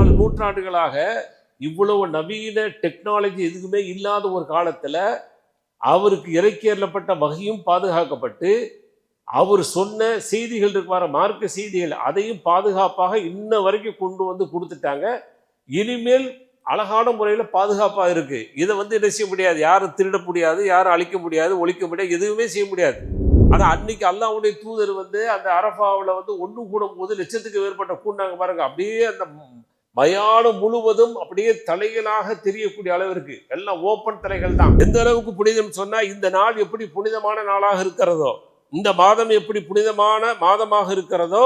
4 நூற்றாண்டுகளாக இவ்வளவு நவீன டெக்னாலஜி எதுவுமே இல்லாத ஒரு காலத்துல அவருக்கு இறக்கியறப்பட்ட வகையும் பாதுகாக்கப்பட்டு அவர் சொன்ன செய்திகள் இருக்கிற மார்க்க செய்திகள் அதையும் பாதுகாப்பாக இன்ன வரைக்கும் கொண்டு வந்து கொடுத்துட்டாங்க. இனிமேல் அழகான முறையில் பாதுகாப்பாக இருக்கு. இதை என்ன செய்ய முடியாது, யாரும் திருட முடியாது, யாரும் அழிக்க முடியாது, ஒழிக்க முடியாது, எதுவுமே செய்ய முடியாது. ஆனா அன்னைக்கு அல்லாஹ்வுடைய தூதர் அந்த அரஃபாவில் ஒன்று கூடும் போது லட்சத்துக்கு மேற்பட்ட கூண்டாங்க பாருங்க. அப்படியே அந்த மயானம் முழுவதும் அப்படியே தலைகளாக தெரியக்கூடிய அளவிற்கு எல்லாம் ஓப்பன் தலைகள் தான். எந்த அளவுக்கு புனிதம் சொன்னா, இந்த நாள் எப்படி புனிதமான நாளாக இருக்கிறதோ, இந்த மாதம் எப்படி புனிதமான மாதமாக இருக்கிறதோ,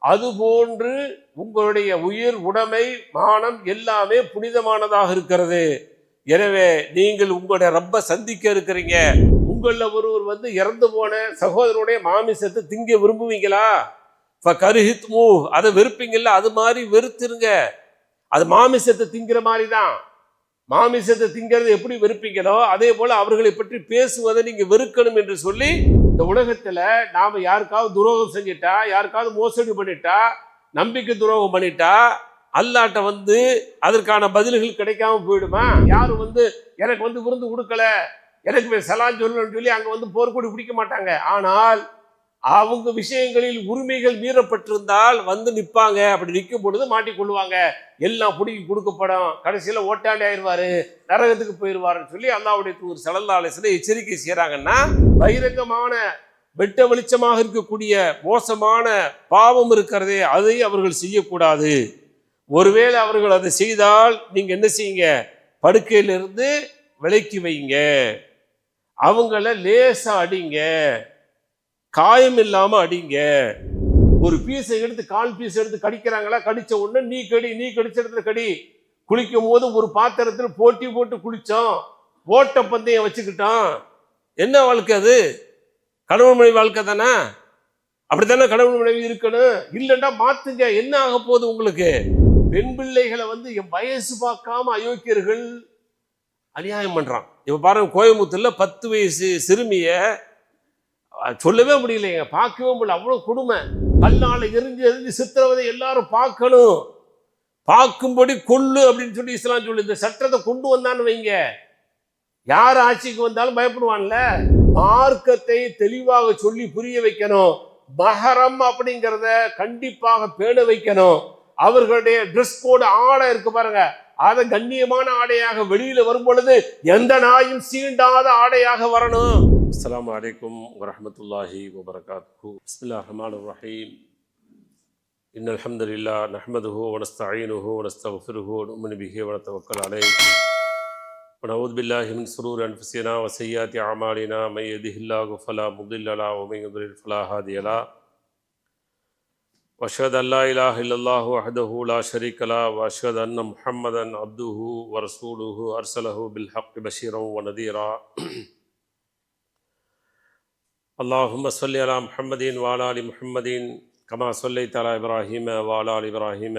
அதுபோன்று உங்களுடைய உயிர், உடைமை, மானம் எல்லாமே புனிதமானதாக இருக்கிறது. எனவே நீங்கள் உங்களுடைய ரப்ப சந்திக்க இருக்கிறீங்க. உங்கள ஒருவர் இறந்து போன சகோதரனுடைய மாமிசத்தை திங்க விரும்புவீங்களா? கருஹித்மு, அதை வெறுப்பீங்கல்ல, அது மாதிரி வெறுத்துருங்க. அது மாமிசத்தை திங்கிற மாதிரி தான். மாமிசத்தை திங்கிறது எப்படி வெறுப்பீங்களோ அதே போல அவர்களை பற்றி பேசுவதை நீங்க வெறுக்கணும் என்று சொல்லி, இந்த உலகத்துல நாம யாருக்காவது துரோகம் செஞ்சிட்டா, யாருக்காவது மோசடி பண்ணிட்டா, நம்பிக்கை துரோகம் பண்ணிட்டா, அல்லாட்ட அதற்கான பதில்கள் கிடைக்காம போயிடுமா? யாரும் எனக்கு விருந்து கொடுக்கல, எனக்கு சலான் சொல்லணும்னு சொல்லி அங்க போர்க்கொடி பிடிக்க மாட்டாங்க. ஆனால் அவங்க விஷயங்களில் உரிமைகள் மீறப்பட்டிருந்தால் நிற்பாங்க. அப்படி நிற்கும் பொழுது மாட்டிக்கொள்வாங்க, எல்லாம் பிடிக்கி கொடுக்கப்படும், கடைசியில் ஓட்டாண்டி ஆயிடுவாரு, நரகத்துக்கு போயிடுவாருன்னு சொல்லி அல்லாஹ்வுடைய தூதர் ஸல்லல்லாஹு அலைஹி வஸல்லம் எச்சரிக்கை செய்யறாங்கன்னா, பகிரங்கமான வெட்ட வெளிச்சமாக இருக்கக்கூடிய மோசமான பாவம் இருக்கிறதே, அதை அவர்கள் செய்யக்கூடாது. ஒருவேளை அவர்கள் அதை செய்தால் நீங்க என்ன செய்யுங்க, படுக்கையிலிருந்து விலக்கி வைங்க, அவங்கள லேசா அடிங்க, காயம் இல்லாம அடிங்க. ஒரு பீஸை எடுத்து, கால் பீஸ் எடுத்து கடிக்கிறாங்களா, கடிச்ச உடனே நீ கடி, நீ கடிச்ச இடத்துல கடி. குளிக்கும் போது ஒரு பாத்திரத்தில் போட்டி போட்டு குளிச்சோம், ஓட்ட பந்தயம் வச்சுக்கிட்டோம். என்ன வாழ்க்கை அது? கணவன் மனைவி வாழ்க்கை தானே? அப்படித்தானே கணவன் மனைவி இருக்கணும். இல்லைன்னா மாத்துங்க, என்ன ஆக போகுது உங்களுக்கு? பெண் பிள்ளைகளை என் வயசு பார்க்காம அயோக்கியர்கள் அநியாயம் பண்றான். இப்ப பாருங்க, கோயம்புத்தூர்ல 10 வயசு சிறுமிய சொல்லவே முடியலைங்க, பார்க்கவே முடியல, அவ்வளவு கொடுமை. கல்லால எரிஞ்சு சித்திரவதை எல்லாரும் பார்க்கணும், பார்க்கும்படி கொள்ளு அப்படின்னு சொல்லி இஸ்லாம் சொல்லி இந்த சட்டத்தை கொண்டு வந்தான்னு வைங்க, யார் ஆட்சிக்கு வந்தாலும் பயப்படுவான்ல. மார்க்கத்தை தெளிவாக சொல்லி புரிய வைக்கணும். மஹரம் அப்படிங்கிறத கண்டிப்பாக பேண வைக்கணும். அவர்களுடைய ட்ரெஸ் கோடு ஆடை இருக்கு பாருங்க, அதை கண்ணியமான ஆடையாக வெளியில வரும் பொழுது எந்த நாயும் சீண்டாத ஆடையாக வரணும். அஸ்ஸலாமு அலைக்கும் வரஹ்மத்துல்லாஹி வபரகாத்துஹு. பிஸ்மில்லாஹிர் ரஹ்மானிர் ரஹீம். இன்னல் ஹம்தலில்லாஹ் நஹ்மதுஹு வ நஸ்தஈனுஹு வ நஸ்தக்ஃபிருஹு வ நு'மினு பிஹி வ நதவக்கலு அலைஹி வ நஊது பில்லாஹி மின் ஷுரூரி அன்ஃபுஸினா வ ஸய்யிஆத்தி அஅமாலினா மை யஹ்திஹில்லாஹு ஃபலா முضில்ல லஹு வ மை யுضلل ஃபலா ஹாதிய லஹு. وأشهد أن لا إله إلا الله وحده لا شريك له وأشهد أن محمدا عبده ورسوله أرسله بالحق بشيرا ونذيرا. اللهم صل على محمد وعلى آل محمد كما صليت على إبراهيم وعلى آل إبراهيم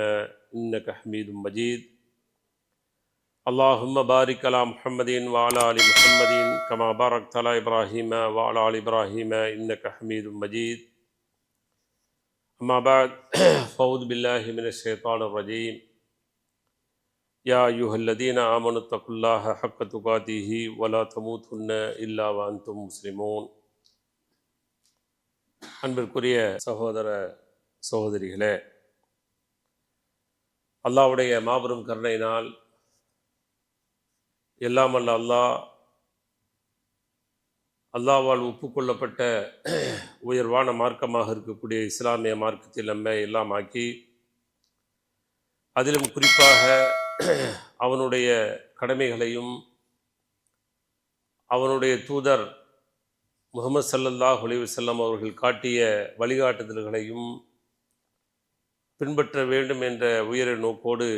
إنك حميد مجيد. اللهم بارك على محمد وعلى آل محمد كما باركت على إبراهيم وعلى آل إبراهيم إنك حميد مجيد. أما بعد فأعوذ بالله من الشيطان الرجيم. يا أيها الذين آمنوا اتقوا الله حق تقاته ولا تموتن إلا وأنتم مسلمون. அன்பிற்குரிய சகோதர சகோதரிகளே, அல்லாஹ்வுடைய மாபெரும் கருணையினால் எல்லாம் அல்ல அல்லாஹ்வால் ஒப்புக்கொள்ளப்பட்ட உயர்வான மார்க்கமாக இருக்கக்கூடிய இஸ்லாமிய மார்க்கத்தில் நம்மை எல்லாம் ஆக்கி, அதிலும் குறிப்பாக அவனுடைய கடமைகளையும் அவனுடைய தூதர் முஹம்மது ஸல்லல்லாஹு அலைஹி வஸல்லம் அவர்கள் காட்டிய வழிகாட்டுதல்களையும் பின்பற்ற வேண்டும் என்ற உயர நோக்கோடு,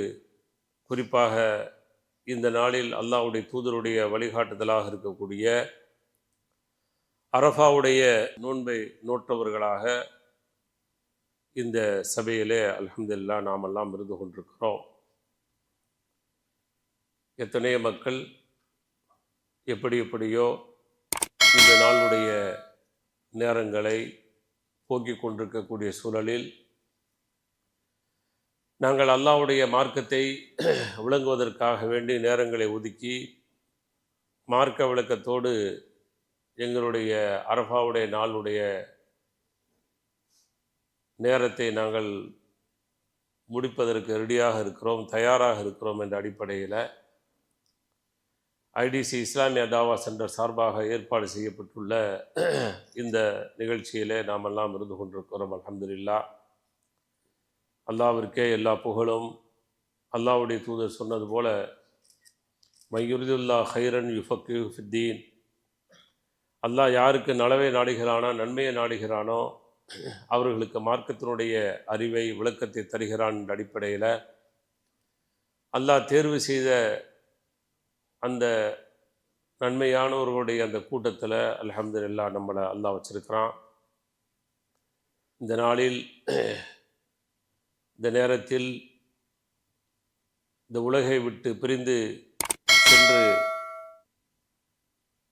குறிப்பாக இந்த நாளில் அல்லாஹ்வுடைய தூதருடைய வழிகாட்டுதலாக இருக்கக்கூடிய அரஃபாவுடைய நோன்பை நோற்றவர்களாக இந்த சபையிலே அல்ஹம்துலில்லாஹ் நாம் எல்லாம் இருந்து கொண்டிருக்கிறோம். எத்தனையோ மக்கள் எப்படியோ இந்த நாளுடைய நேரங்களை போக்கிக் கொண்டிருக்கக்கூடிய சூழலில் நாங்கள் அல்லாஹ்வுடைய மார்க்கத்தை விளங்குவதற்காக வேண்டி நேரங்களை ஒதுக்கி மார்க்க விளக்கத்தோடு எங்களுடைய அரஃபாவுடைய நாளுடைய நேரத்தை நாங்கள் முடிப்பதற்கு ரெடியாக இருக்கிறோம், தயாராக இருக்கிறோம் என்ற அடிப்படையில் ஐடிசி இஸ்லாமிய தாவா சென்டர் சார்பாக ஏற்பாடு செய்யப்பட்டுள்ள இந்த நிகழ்ச்சியிலே நாம் எல்லாம் இருந்து கொண்டிருக்கிறோம். அல்ஹம்துலில்லாஹ். அல்லாஹ்விற்கே எல்லா புகழும். அல்லாஹ்வுடைய தூதர் சொன்னது போல மையுரிதுல்லாஹ் ஹைரன் யுஃபக்கிஹு ஃபித்தீன், அல்லாஹ் யாருக்கு நலவை நாடுகிறானோ, நன்மையை நாடுகிறானோ அவர்களுக்கு மார்க்கத்தினுடைய அறிவை விளக்கத்தை தருகிறான் என்ற அடிப்படையில் அல்லாஹ் தேர்வு செய்த அந்த நன்மையானவர்களுடைய அந்த கூட்டத்தில் அல்ஹம்துலில்லாஹ் நம்மளை அல்லாஹ் வச்சிருக்கிறான். இந்த நாளில் இந்த நேரத்தில் இந்த உலகை விட்டு பிரிந்து சென்று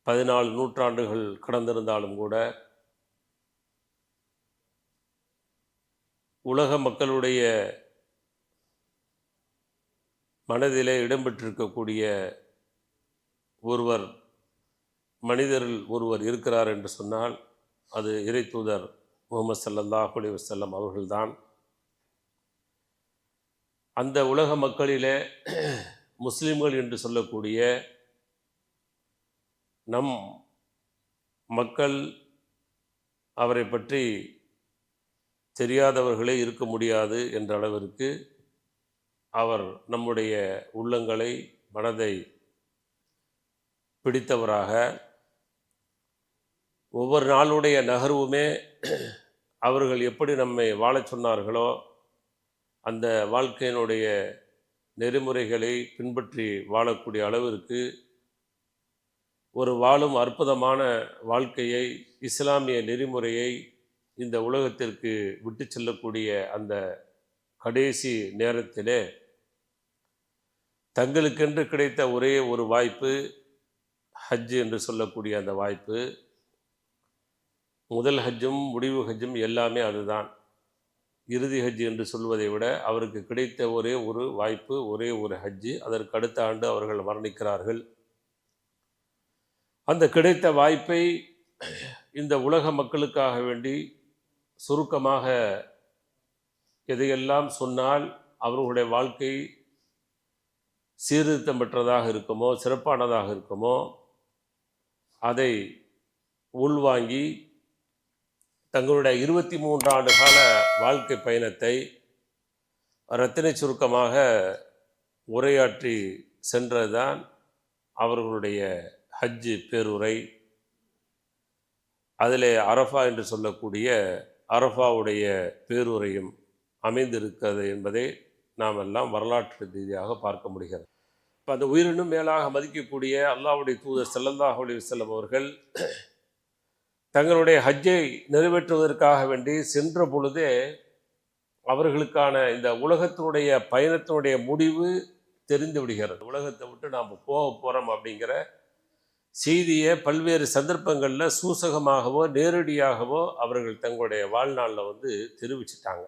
14 நூற்றாண்டுகள் கடந்திருந்தாலும் கூட உலக மக்களுடைய மனதிலே இடம்பெற்றிருக்கக்கூடிய ஒருவர், மனிதரில் ஒருவர் இருக்கிறார் என்று சொன்னால் அது இறை தூதர் முஹம்மது ஸல்லல்லாஹு அலைஹி வஸல்லம் அவர்கள்தான். அந்த உலக மக்களிலே முஸ்லிம்கள் என்று சொல்லக்கூடிய நம் மக்கள் அவரை பற்றி தெரியாதவர்களே இருக்க முடியாது என்ற அளவிற்கு அவர் நம்முடைய உள்ளங்களை, மனதை பிடித்தவராக, ஒவ்வொரு நாளுடைய நகர்வுமே அவர்கள் எப்படி நம்மை வாழச் சொன்னார்களோ அந்த வாழ்க்கையினுடைய நெறிமுறைகளை பின்பற்றி வாழக்கூடிய அளவிற்கு ஒரு வாழும் அற்புதமான வாழ்க்கையை, இஸ்லாமிய நெறிமுறையை இந்த உலகத்திற்கு விட்டு செல்லக்கூடிய அந்த கடைசி நேரத்திலே தங்களுக்கென்று கிடைத்த ஒரே ஒரு வாய்ப்பு ஹஜ் என்று சொல்லக்கூடிய அந்த வாய்ப்பு. முதல் ஹஜ்ஜும் முடிவு ஹஜ்ஜும் எல்லாமே அதுதான். இறுதி ஹஜ் என்று சொல்வதை விட அவருக்கு கிடைத்த ஒரே ஒரு வாய்ப்பு, ஒரே ஒரு ஹஜ்ஜு. அதற்கு அடுத்த ஆண்டு அவர்கள் மரணிக்கிறார்கள். அந்த கிடைத்த வாய்ப்பை இந்த உலக மக்களுக்காக வேண்டி சுருக்கமாக எதையெல்லாம் சொன்னால் அவர்களுடைய வாழ்க்கை சீர்திருத்தம் பெற்றதாக இருக்குமோ, சிறப்பானதாக இருக்குமோ அதை உள்வாங்கி தங்களுடைய 23 ஆண்டு கால வாழ்க்கை பயணத்தை இரத்தினை சுருக்கமாக உரையாற்றி சென்றதுதான் அவர்களுடைய ஹஜ்ஜு பேருரை. அதிலே அரஃபா என்று சொல்லக்கூடிய அரஃபாவுடைய பேருரையும் அமைந்திருக்கிறது என்பதை நாம் எல்லாம் வரலாற்று ரீதியாக பார்க்க முடிகிறது. இப்போ அந்த உயிரினும் மேலாக மதிக்கக்கூடிய அல்லாஹ்வுடைய தூதர் ஸல்லல்லாஹு அலைஹி வஸல்லம் அவர்கள் தங்களுடைய ஹஜ்ஜை நிறைவேற்றுவதற்காக வேண்டி சென்ற பொழுதே அவர்களுக்கான இந்த உலகத்தினுடைய பயணத்தினுடைய முடிவு தெரிந்து விடுகிறது. உலகத்தை விட்டு நாம் போக போகிறோம் அப்படிங்கிற செய்தியை பல்வேறு சந்தர்ப்பங்களில் சூசகமாகவோ நேரடியாகவோ அவர்கள் தங்களுடைய வாழ்நாளில் தெரிவிச்சிட்டாங்க.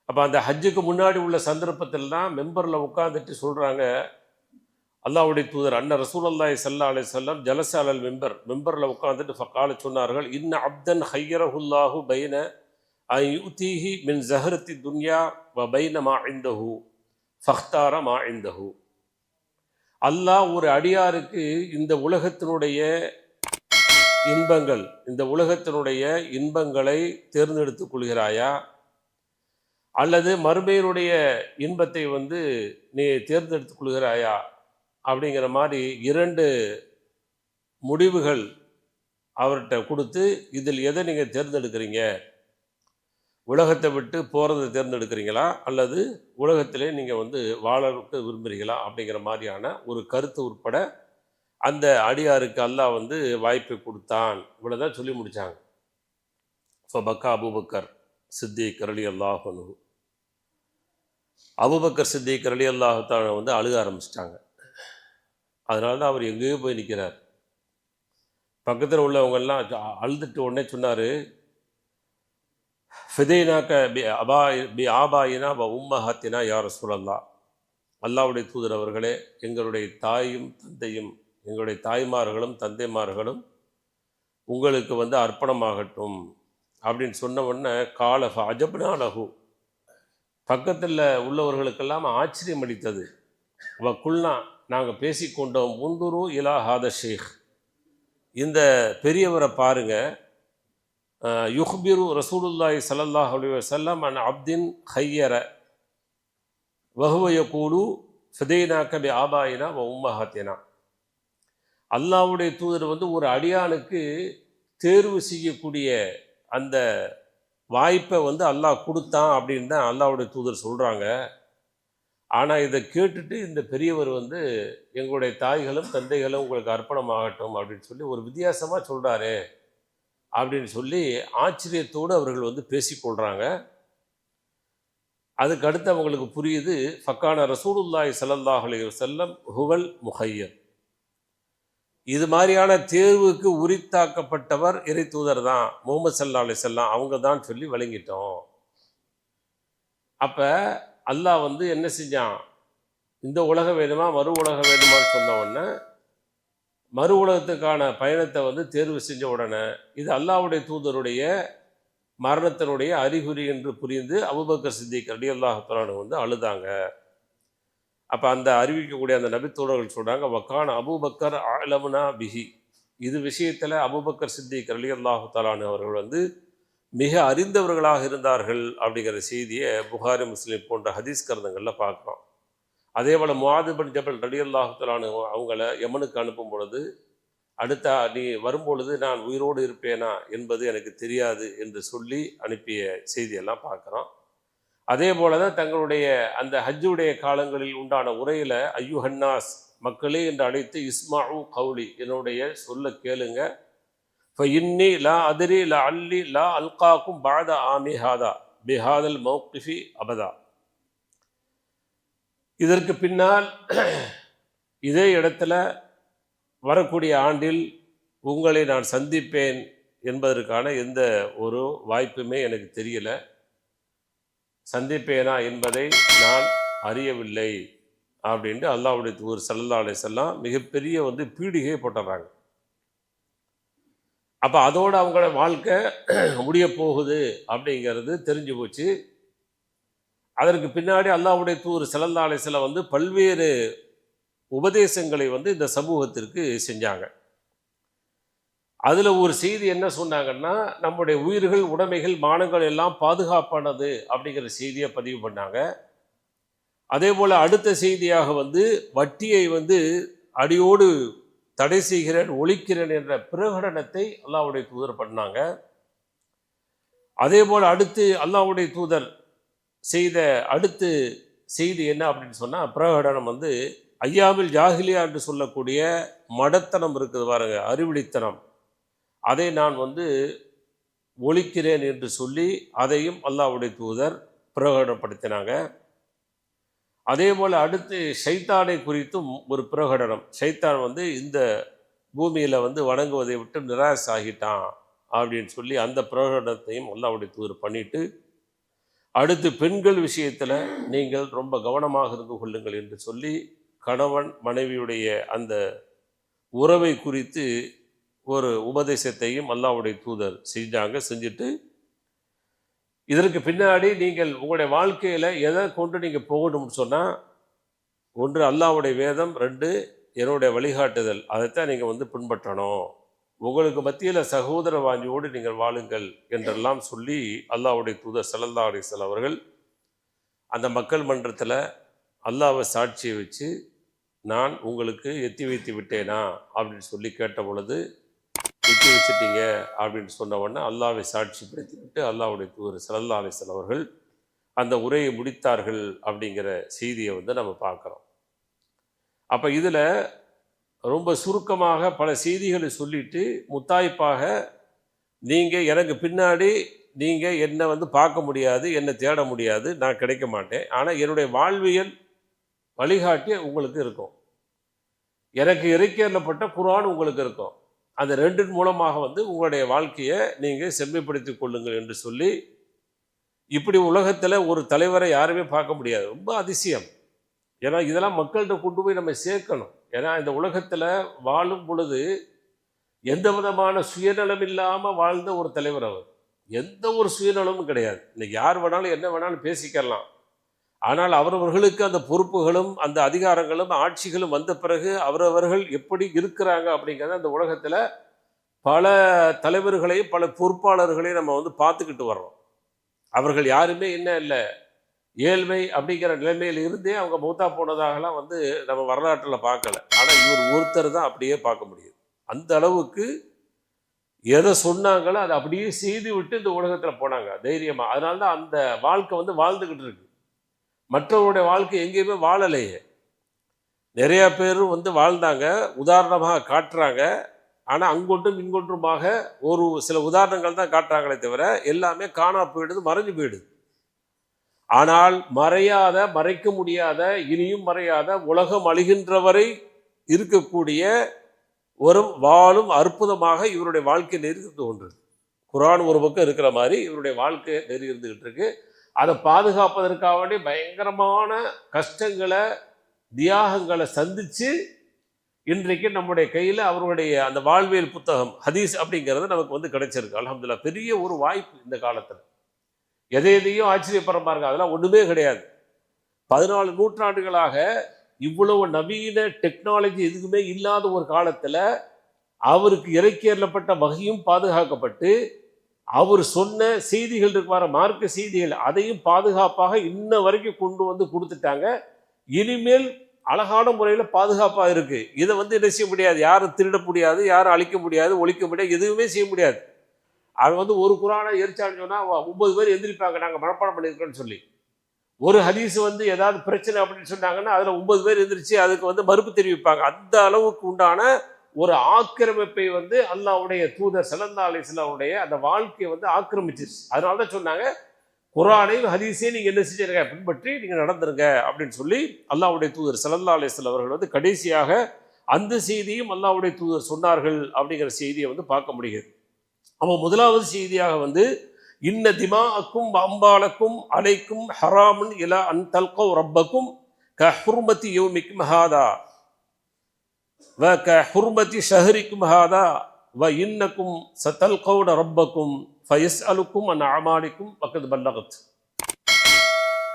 அப்போ அந்த ஹஜ்ஜுக்கு முன்னாடி உள்ள சந்தர்ப்பத்தில் தான் மெம்பரில் உட்காந்துட்டு சொல்கிறாங்க, அல்லாஹ்வுடைய தூதர் அன்ன ரசூலுல்லாஹி ஸல்லல்லாஹு அலைஹி வஸல்லம் ஜலஸ அலல் மெம்பரில் உட்காந்துட்டு ஃபகால சொன்னார்கள், இன்ன அப்தன் ஹய்யரஹுல்லாஹு பைன அன் யுதீஹி மின் ஸஹரத்தி துன்யா வ பைன மா இந்தஹு ஃபக்தார மா இந்தஹு. அல்லாஹ் ஒரு அடியாருக்கு இந்த உலகத்தினுடைய இன்பங்களை தேர்ந்தெடுத்துக் கொள்கிறாயா, அல்லது மறுமையினுடைய இன்பத்தை நீ தேர்ந்தெடுத்துக் கொள்கிறாயா அப்படிங்கிற மாதிரி 2 முடிவுகள் அவர்கிட்ட கொடுத்து, இதில் எதை நீங்கள் தேர்ந்தெடுக்கிறீங்க, உலகத்தை விட்டு போகிறத தேர்ந்தெடுக்கிறீங்களா அல்லது உலகத்திலே நீங்கள் வாழறதுக்கு விரும்புகிறீங்களா அப்படிங்கிற மாதிரியான ஒரு கருத்து உட்பட அந்த அடியாருக்கு அல்லாஹ் வாய்ப்பை கொடுத்தான். இவ்வளோதான் சொல்லி முடித்தாங்க. ஃபபக்கா அபூபக்கர் சித்திக் ரலியல்லாஹு அன்ஹு. அபூபக்கர் சித்திக் ரலியல்லாஹு தஆலா அழுக ஆரம்பிச்சிட்டாங்க. அதனால தான் அவர் எங்கேயோ போய் நிற்கிறார். பக்கத்தில் உள்ளவங்கெல்லாம் அழுதுட்டு உடனே சொன்னார், ஃபிதைனாக்க பி ஆபாயினா வ உம்மஹத்தினா யா ரசூலல்லாஹ். அல்லாஹ்வுடைய தூதர் அவர்களே, எங்களுடைய தாயும் தந்தையும், எங்களுடைய தாய்மார்களும் தந்தைமார்களும் உங்களுக்கு வந்து அர்ப்பணமாகட்டும் அப்படின்னு சொன்ன உடனே கால அஜப்னா லஹு, பக்கத்தில் உள்ளவர்களுக்கெல்லாம் ஆச்சரியம் அளித்தது. குல்னா, நாங்கள் பேசிக்கொண்டோம், முந்துரு இலா ஹாத ஷேக், இந்த பெரியவரை பாருங்க, யுஹ்பிரு ரசூலுல்லாஹி ஸல்லல்லாஹு அலைஹி வஸல்லம் அன் அப்தின் ஹய்யர வஹுவ யகூலு ஃபிதைனாக பி ஆபாயினா வ உம்மஹாத்தினா. அல்லாஹ்வுடைய தூதர் வந்து ஒரு அடியானுக்கு தேர்வு செய்யக்கூடிய அந்த வாய்ப்பை வந்து அல்லாஹ் கொடுத்தான் அப்படின்னு தான் அல்லாஹ்வுடைய தூதர் சொல்கிறாங்க. ஆனால் இதை கேட்டுட்டு இந்த பெரியவர் வந்து எங்களுடைய தாய்களும் தந்தைகளும் உங்களுக்கு அர்ப்பணமாகட்டும் அப்படின்னு சொல்லி ஒரு வித்தியாசமாக சொல்கிறாரு அப்படின்னு சொல்லி ஆச்சரியத்தோடு அவர்கள் வந்து பேசிக்கொள்கிறாங்க. அதுக்கு அடுத்து அவங்களுக்கு புரியுது, ஃபக்கான ரசூலுல்லாஹி ஸல்லல்லாஹு அலைஹி வஸல்லம் ஹுவல் முஹய்யர், இது மாதிரியான தேர்வுக்கு உரித்தாக்கப்பட்டவர் இறை தூதர் தான், முஹம்மது ஸல்லல்லாஹு அலைஹி வஸல்லம் அவங்க தான் சொல்லி விளங்கிட்டோம். அப்போ அல்லாஹ் வந்து என்ன செஞ்சான், இந்த உலகம் வேணுமா மறு உலகம் வேணுமான்னு சொன்ன உடனே மறு உலகத்துக்கான பயணத்தை வந்து தேர்வு செஞ்ச உடனே இது அல்லாஹ்வுடைய தூதருடைய மரணத்தினுடைய அறிகுறி என்று புரிந்து அபூபக்கர் சித்திக் ரலியல்லாஹு தஆலா அன்ஹு வந்து அழுதாங்க. அப்போ அந்த அறிவிக்கக்கூடிய அந்த நபித்தோழர்கள் சொல்கிறாங்க, வக்கான அபூபக்கர் ஆலமுனா பிஹி, இது விஷயத்தில் அபூபக்கர் சித்திக் ரலியல்லாஹு தஆலா அன்ஹு அவர்கள் வந்து மிக அறிந்தவர்களாக இருந்தார்கள் அப்படிங்கிற செய்தியை புகாரி முஸ்லிம் போன்ற ஹதீஸ் கிரந்தங்களில் பார்க்குறோம். அதே போல் முஆது பின் ஜபல் ரலியல்லாஹு தஆலா அன்ஹு அவங்கள யமனுக்கு அனுப்பும் பொழுது, அடுத்த நீ வரும்பொழுது நான் உயிரோடு இருப்பேனா என்பது எனக்கு தெரியாது என்று சொல்லி அனுப்பிய செய்தியெல்லாம் பார்க்குறோம். அதே போல தான் தங்களுடைய அந்த ஹஜ்ஜுடைய காலங்களில் உண்டான உரையில் ஐயுஹன்னாஸ், மக்களே என்று அழைத்து, இஸ்மாஉ கௌலி, என்னுடைய சொல்ல கேளுங்க, ஃபஇன்னி லா அதிரி லா அல்லி லா அல்காக்கும் பாத ஆமி ஹாதா பிஹாதல் மௌகிஃபி அபதா, இதற்கு பின்னால் இதே இடத்துல வரக்கூடிய ஆண்டில் உங்களை நான் சந்திப்பேன் என்பதற்கான எந்த ஒரு வாய்ப்புமே எனக்கு தெரியல, சந்திப்பேனா என்பதை நான் அறியவில்லை அப்படின்ட்டு அல்லாஹ்வுடைய தூதர் ஸல்லல்லாஹு அலைஹி வஸல்லம் மிகப்பெரிய வந்து பீடிகை போட்டுறாங்க. அப்போ அதோடு அவங்களோட வாழ்க்கை முடிய போகுது அப்படிங்கிறது தெரிஞ்சு போச்சு. அதற்கு பின்னாடி அல்லாஹ்வுடைய தூதர் ஸல்லல்லாஹு அலைஹி வஸல்லம் வந்து பல்வேறு உபதேசங்களை வந்து இந்த சமூகத்திற்கு செஞ்சாங்க. அதில் ஒரு செய்தி என்ன சொன்னாங்கன்னா, நம்முடைய உயிர்கள், உடைமைகள், மானங்கள் எல்லாம் பாதுகாப்பானது அப்படிங்கிற செய்தியை பதிவு பண்ணாங்க. அதே போல் அடுத்த செய்தியாக வந்து வட்டியை வந்து அடியோடு தடை செய்கிறேன், ஒழிக்கிறேன் என்ற பிரகடனத்தை அல்லாஹ்வுடைய தூதர் பண்ணாங்க. அதே போல் அடுத்து அல்லாஹ்வுடைய தூதர் செய்த அடுத்து செய்தி என்ன அப்படின்னு சொன்னால், பிரகடனம் வந்து ஐயாமில் ஜாஹிலியா என்று சொல்லக்கூடிய மடத்தனம் இருக்குது பாருங்க, அறிவிலித்தனம், அதை நான் வந்து ஒழிக்கிறேன் என்று சொல்லி அதையும் அல்லாஹ்வுடைய தூதர் பிரகடனப்படுத்தினாங்க. அதே போல் அடுத்து ஷைத்தானை குறித்தும் ஒரு பிரகடனம், ஷைத்தான் வந்து இந்த பூமியில் வந்து வணங்குவதை விட்டு நிராசை ஆகிட்டான் அப்படின்னு சொல்லி அந்த பிரகடனத்தையும் அல்லாஹ்வுடைய தூதர் பண்ணிட்டு, அடுத்து பெண்கள் விஷயத்தில் நீங்கள் ரொம்ப கவனமாக இருந்து கொள்ளுங்கள் என்று சொல்லி கணவன் மனைவியுடைய அந்த உறவை குறித்து ஒரு உபதேசத்தையும் அல்லாஹ்வுடைய தூதர் செஞ்சுட்டு, இதற்கு பின்னாடி நீங்கள் உங்களுடைய வாழ்க்கையில் எதை கொண்டு நீங்கள் போகணும்னு சொன்னால், ஒன்று அல்லாஹ்வுடைய வேதம், ரெண்டு என்னுடைய வழிகாட்டுதல், அதைத்தான் நீங்கள் வந்து பின்பற்றணும், உங்களுக்கு மத்தியில் சகோதர வாஞ்சியோடு நீங்கள் வாழுங்கள் என்றெல்லாம் சொல்லி அல்லாஹ்வுடைய தூதர் ஸல்லல்லாஹு அலைஹி வஸல்லம் அவர்கள் அந்த மக்கள் மன்றத்தில் அல்லாஹ்வை சாட்சியை வச்சு, நான் உங்களுக்கு எத்தி வைத்து விட்டேனா அப்படின்னு சொல்லி கேட்ட பொழுது, எத்தி வச்சுட்டீங்க அப்படின்னு சொன்ன உடனே அல்லாஹ்வை சாட்சிப்படுத்தி விட்டு அல்லாஹ்வுடைய தூதர் ஸல்லல்லாஹு அலைஹி வஸல்லம் அவர்கள் அந்த உரையை முடித்தார்கள் அப்படிங்கிற செய்தியை வந்து நம்ம பார்க்குறோம். அப்போ இதில் ரொம்ப சுருக்கமாக பல செய்திகளை சொல்லிட்டு முத்தாய்ப்பாக, நீங்கள் எனக்கு பின்னாடி நீங்கள் என்னை வந்து பார்க்க முடியாது, என்னை தேட முடியாது, நான் கிடைக்க மாட்டேன், ஆனால் என்னுடைய வாழ்வியல் வழிகாட்டி உங்களுக்கு இருக்கும், எனக்கு இறைக்கேறப்பட்ட குர்ஆன் உங்களுக்கு இருக்கும், அந்த ரெண்டின் மூலமாக வந்து உங்களுடைய வாழ்க்கையை நீங்கள் செம்மைப்படுத்தி கொள்ளுங்கள் என்று சொல்லி இப்படி உலகத்தில் ஒரு தலைவரை யாருமே பார்க்க முடியாது. ரொம்ப அதிசயம். ஏன்னா இதெல்லாம் மக்கள்கிட்ட கொண்டு போய் நம்ம சேர்க்கணும். ஏன்னா இந்த உலகத்தில் வாழும் பொழுது எந்த விதமான சுயநலம் இல்லாமல் வாழ்ந்த ஒரு தலைவர் அவர். எந்த ஒரு சுயநலமும் கிடையாது. இன்னைக்கு யார் வேணாலும் என்ன வேணாலும் பேசிக்கலாம். ஆனால் அவரவர்களுக்கு அந்த பொறுப்புகளும் அந்த அதிகாரங்களும் ஆட்சிகளும் வந்த பிறகு அவரவர்கள் எப்படி இருக்கிறாங்க அப்படிங்கிறத அந்த உலகத்தில் பல தலைவர்களையும் பல பொறுப்பாளர்களையும் நம்ம வந்து பார்த்துக்கிட்டு வர்றோம். அவர்கள் யாருமே என்ன இல்லை ஏழ்மை அப்படிங்கிற நிலைமையில் இருந்தே அவங்க மூத்தா போனதாகலாம் வந்து நம்ம வரலாற்றில் பார்க்கல. ஆனால் இவர் ஒருத்தர் தான் அப்படியே பார்க்க முடியுது. அந்த அளவுக்கு எதை சொன்னாங்களோ அதை அப்படியே செய்து விட்டு இந்த உலகத்தில் போனாங்க தைரியமாக. அதனால தான் அந்த வாழ்க்கை வந்து வாழ்ந்துக்கிட்டு இருக்கு. மற்றவருடைய வாழ்க்கை எங்கேயுமே வாழலையே. நிறைய பேரும் வந்து வாழ்ந்தாங்க, உதாரணமாக காட்டுறாங்க. ஆனால் அங்கொன்றும் இங்கொன்றுமாக ஒரு சில உதாரணங்கள் தான் காட்டுறாங்களே தவிர எல்லாமே காணா போயிடுது, மறைஞ்சு போயிடுது. ஆனால் மறையாத, மறைக்க முடியாத, இனியும் மறையாத, உலகம் அழிகின்றவரை இருக்கக்கூடிய ஒரு வாழும் அற்புதமாக இவருடைய வாழ்க்கை நெறிந்து ஒன்று. குர்ஆன் ஒரு பக்கம் இருக்கிற மாதிரி இவருடைய வாழ்க்கை நெறி இருந்துகிட்டு இருக்கு. அதை பாதுகாப்பதற்காக வேண்டி பயங்கரமான கஷ்டங்களை தியாகங்களை சந்தித்து இன்றைக்கு நம்முடைய கையில் அவருடைய அந்த வாழ்வியல் புத்தகம் ஹதீஸ் அப்படிங்கிறது நமக்கு வந்து கிடைச்சிருக்கு. அல்ஹம்துலில்லாஹ். பெரிய ஒரு வாய்ப்பு இந்த காலத்தில். எதையும் ஆச்சரியப்படுற பாருங்க, அதெல்லாம் ஒன்றுமே கிடையாது. 14 நூற்றாண்டுகளாக இவ்வளவு நவீன டெக்னாலஜி எதுவுமே இல்லாத ஒரு காலத்தில் அவருக்கு இறக்கியறப்பட்ட வகையும் பாதுகாக்கப்பட்டு அவர் சொன்ன செய்திகள் இருக்கிற மார்க்க செய்திகள் அதையும் பாதுகாப்பாக இன்ன வரைக்கும் கொண்டு வந்து கொடுத்துட்டாங்க. இனிமேல் அழகான முறையில் பாதுகாப்பாக இருக்கு. இதை வந்து என்ன செய்ய முடியாது, யாரும் திருட முடியாது, யாரும் அழிக்க முடியாது, ஒழிக்க முடியாது, எதுவுமே செய்ய முடியாது. அவன் வந்து ஒரு குரானை எரிச்சான்னு சொன்னால் 9 பேர் எந்திரிப்பாங்க நாங்கள் மனப்பாடம் பண்ணியிருக்கோன்னு சொல்லி. ஒரு ஹதீஸ் வந்து ஏதாவது பிரச்சனை அப்படின்னு சொன்னாங்கன்னா அதில் 9 பேர் எந்திரிச்சு அதுக்கு வந்து மறுப்பு தெரிவிப்பாங்க. அந்த அளவுக்கு உண்டான ஒரு ஆக்கிரமிப்பை வந்து அல்லாஹ்வுடைய தூதர் ஸல்லல்லாஹு அலைஹி வஸல்லம் அந்த வாழ்க்கையை வந்து ஆக்கிரமிச்சிருச்சு. அதனால தான் சொன்னாங்க, குர்ஆனையும் ஹதீஸையும் நீங்கள் என்ன செஞ்சிருங்க, பின்பற்றி நீங்கள் நடந்துருங்க அப்படின்னு சொல்லி அல்லாஹ்வுடைய தூதர் ஸல்லல்லாஹு அலைஹி வஸல்லம் அவர்கள் வந்து கடைசியாக அந்த செய்தியும் அல்லாஹ்வுடைய தூதர் சொன்னார்கள் அப்படிங்கிற செய்தியை வந்து பார்க்க முடிகிறது. அப்போ முதலாவது செய்தியாக வந்து இன்ன திமாஅக்கும் அம்பாலக்கும் அலைக்கும் ஹராமுன் இலா அன் தல்கவ் ரப்பக்கும் க ஹுர்மதி யௌமிக்கும் ஹாதா வ க ஹுர்மதி ஷஹரிக்கும் ஹாதா வ இன்னக்கும் சதல்கவுன ரப்பக்கும் ஃபயஸ்அலுக்கும் அன் அமாலிக்கும் வக்கத் பல்லகத்.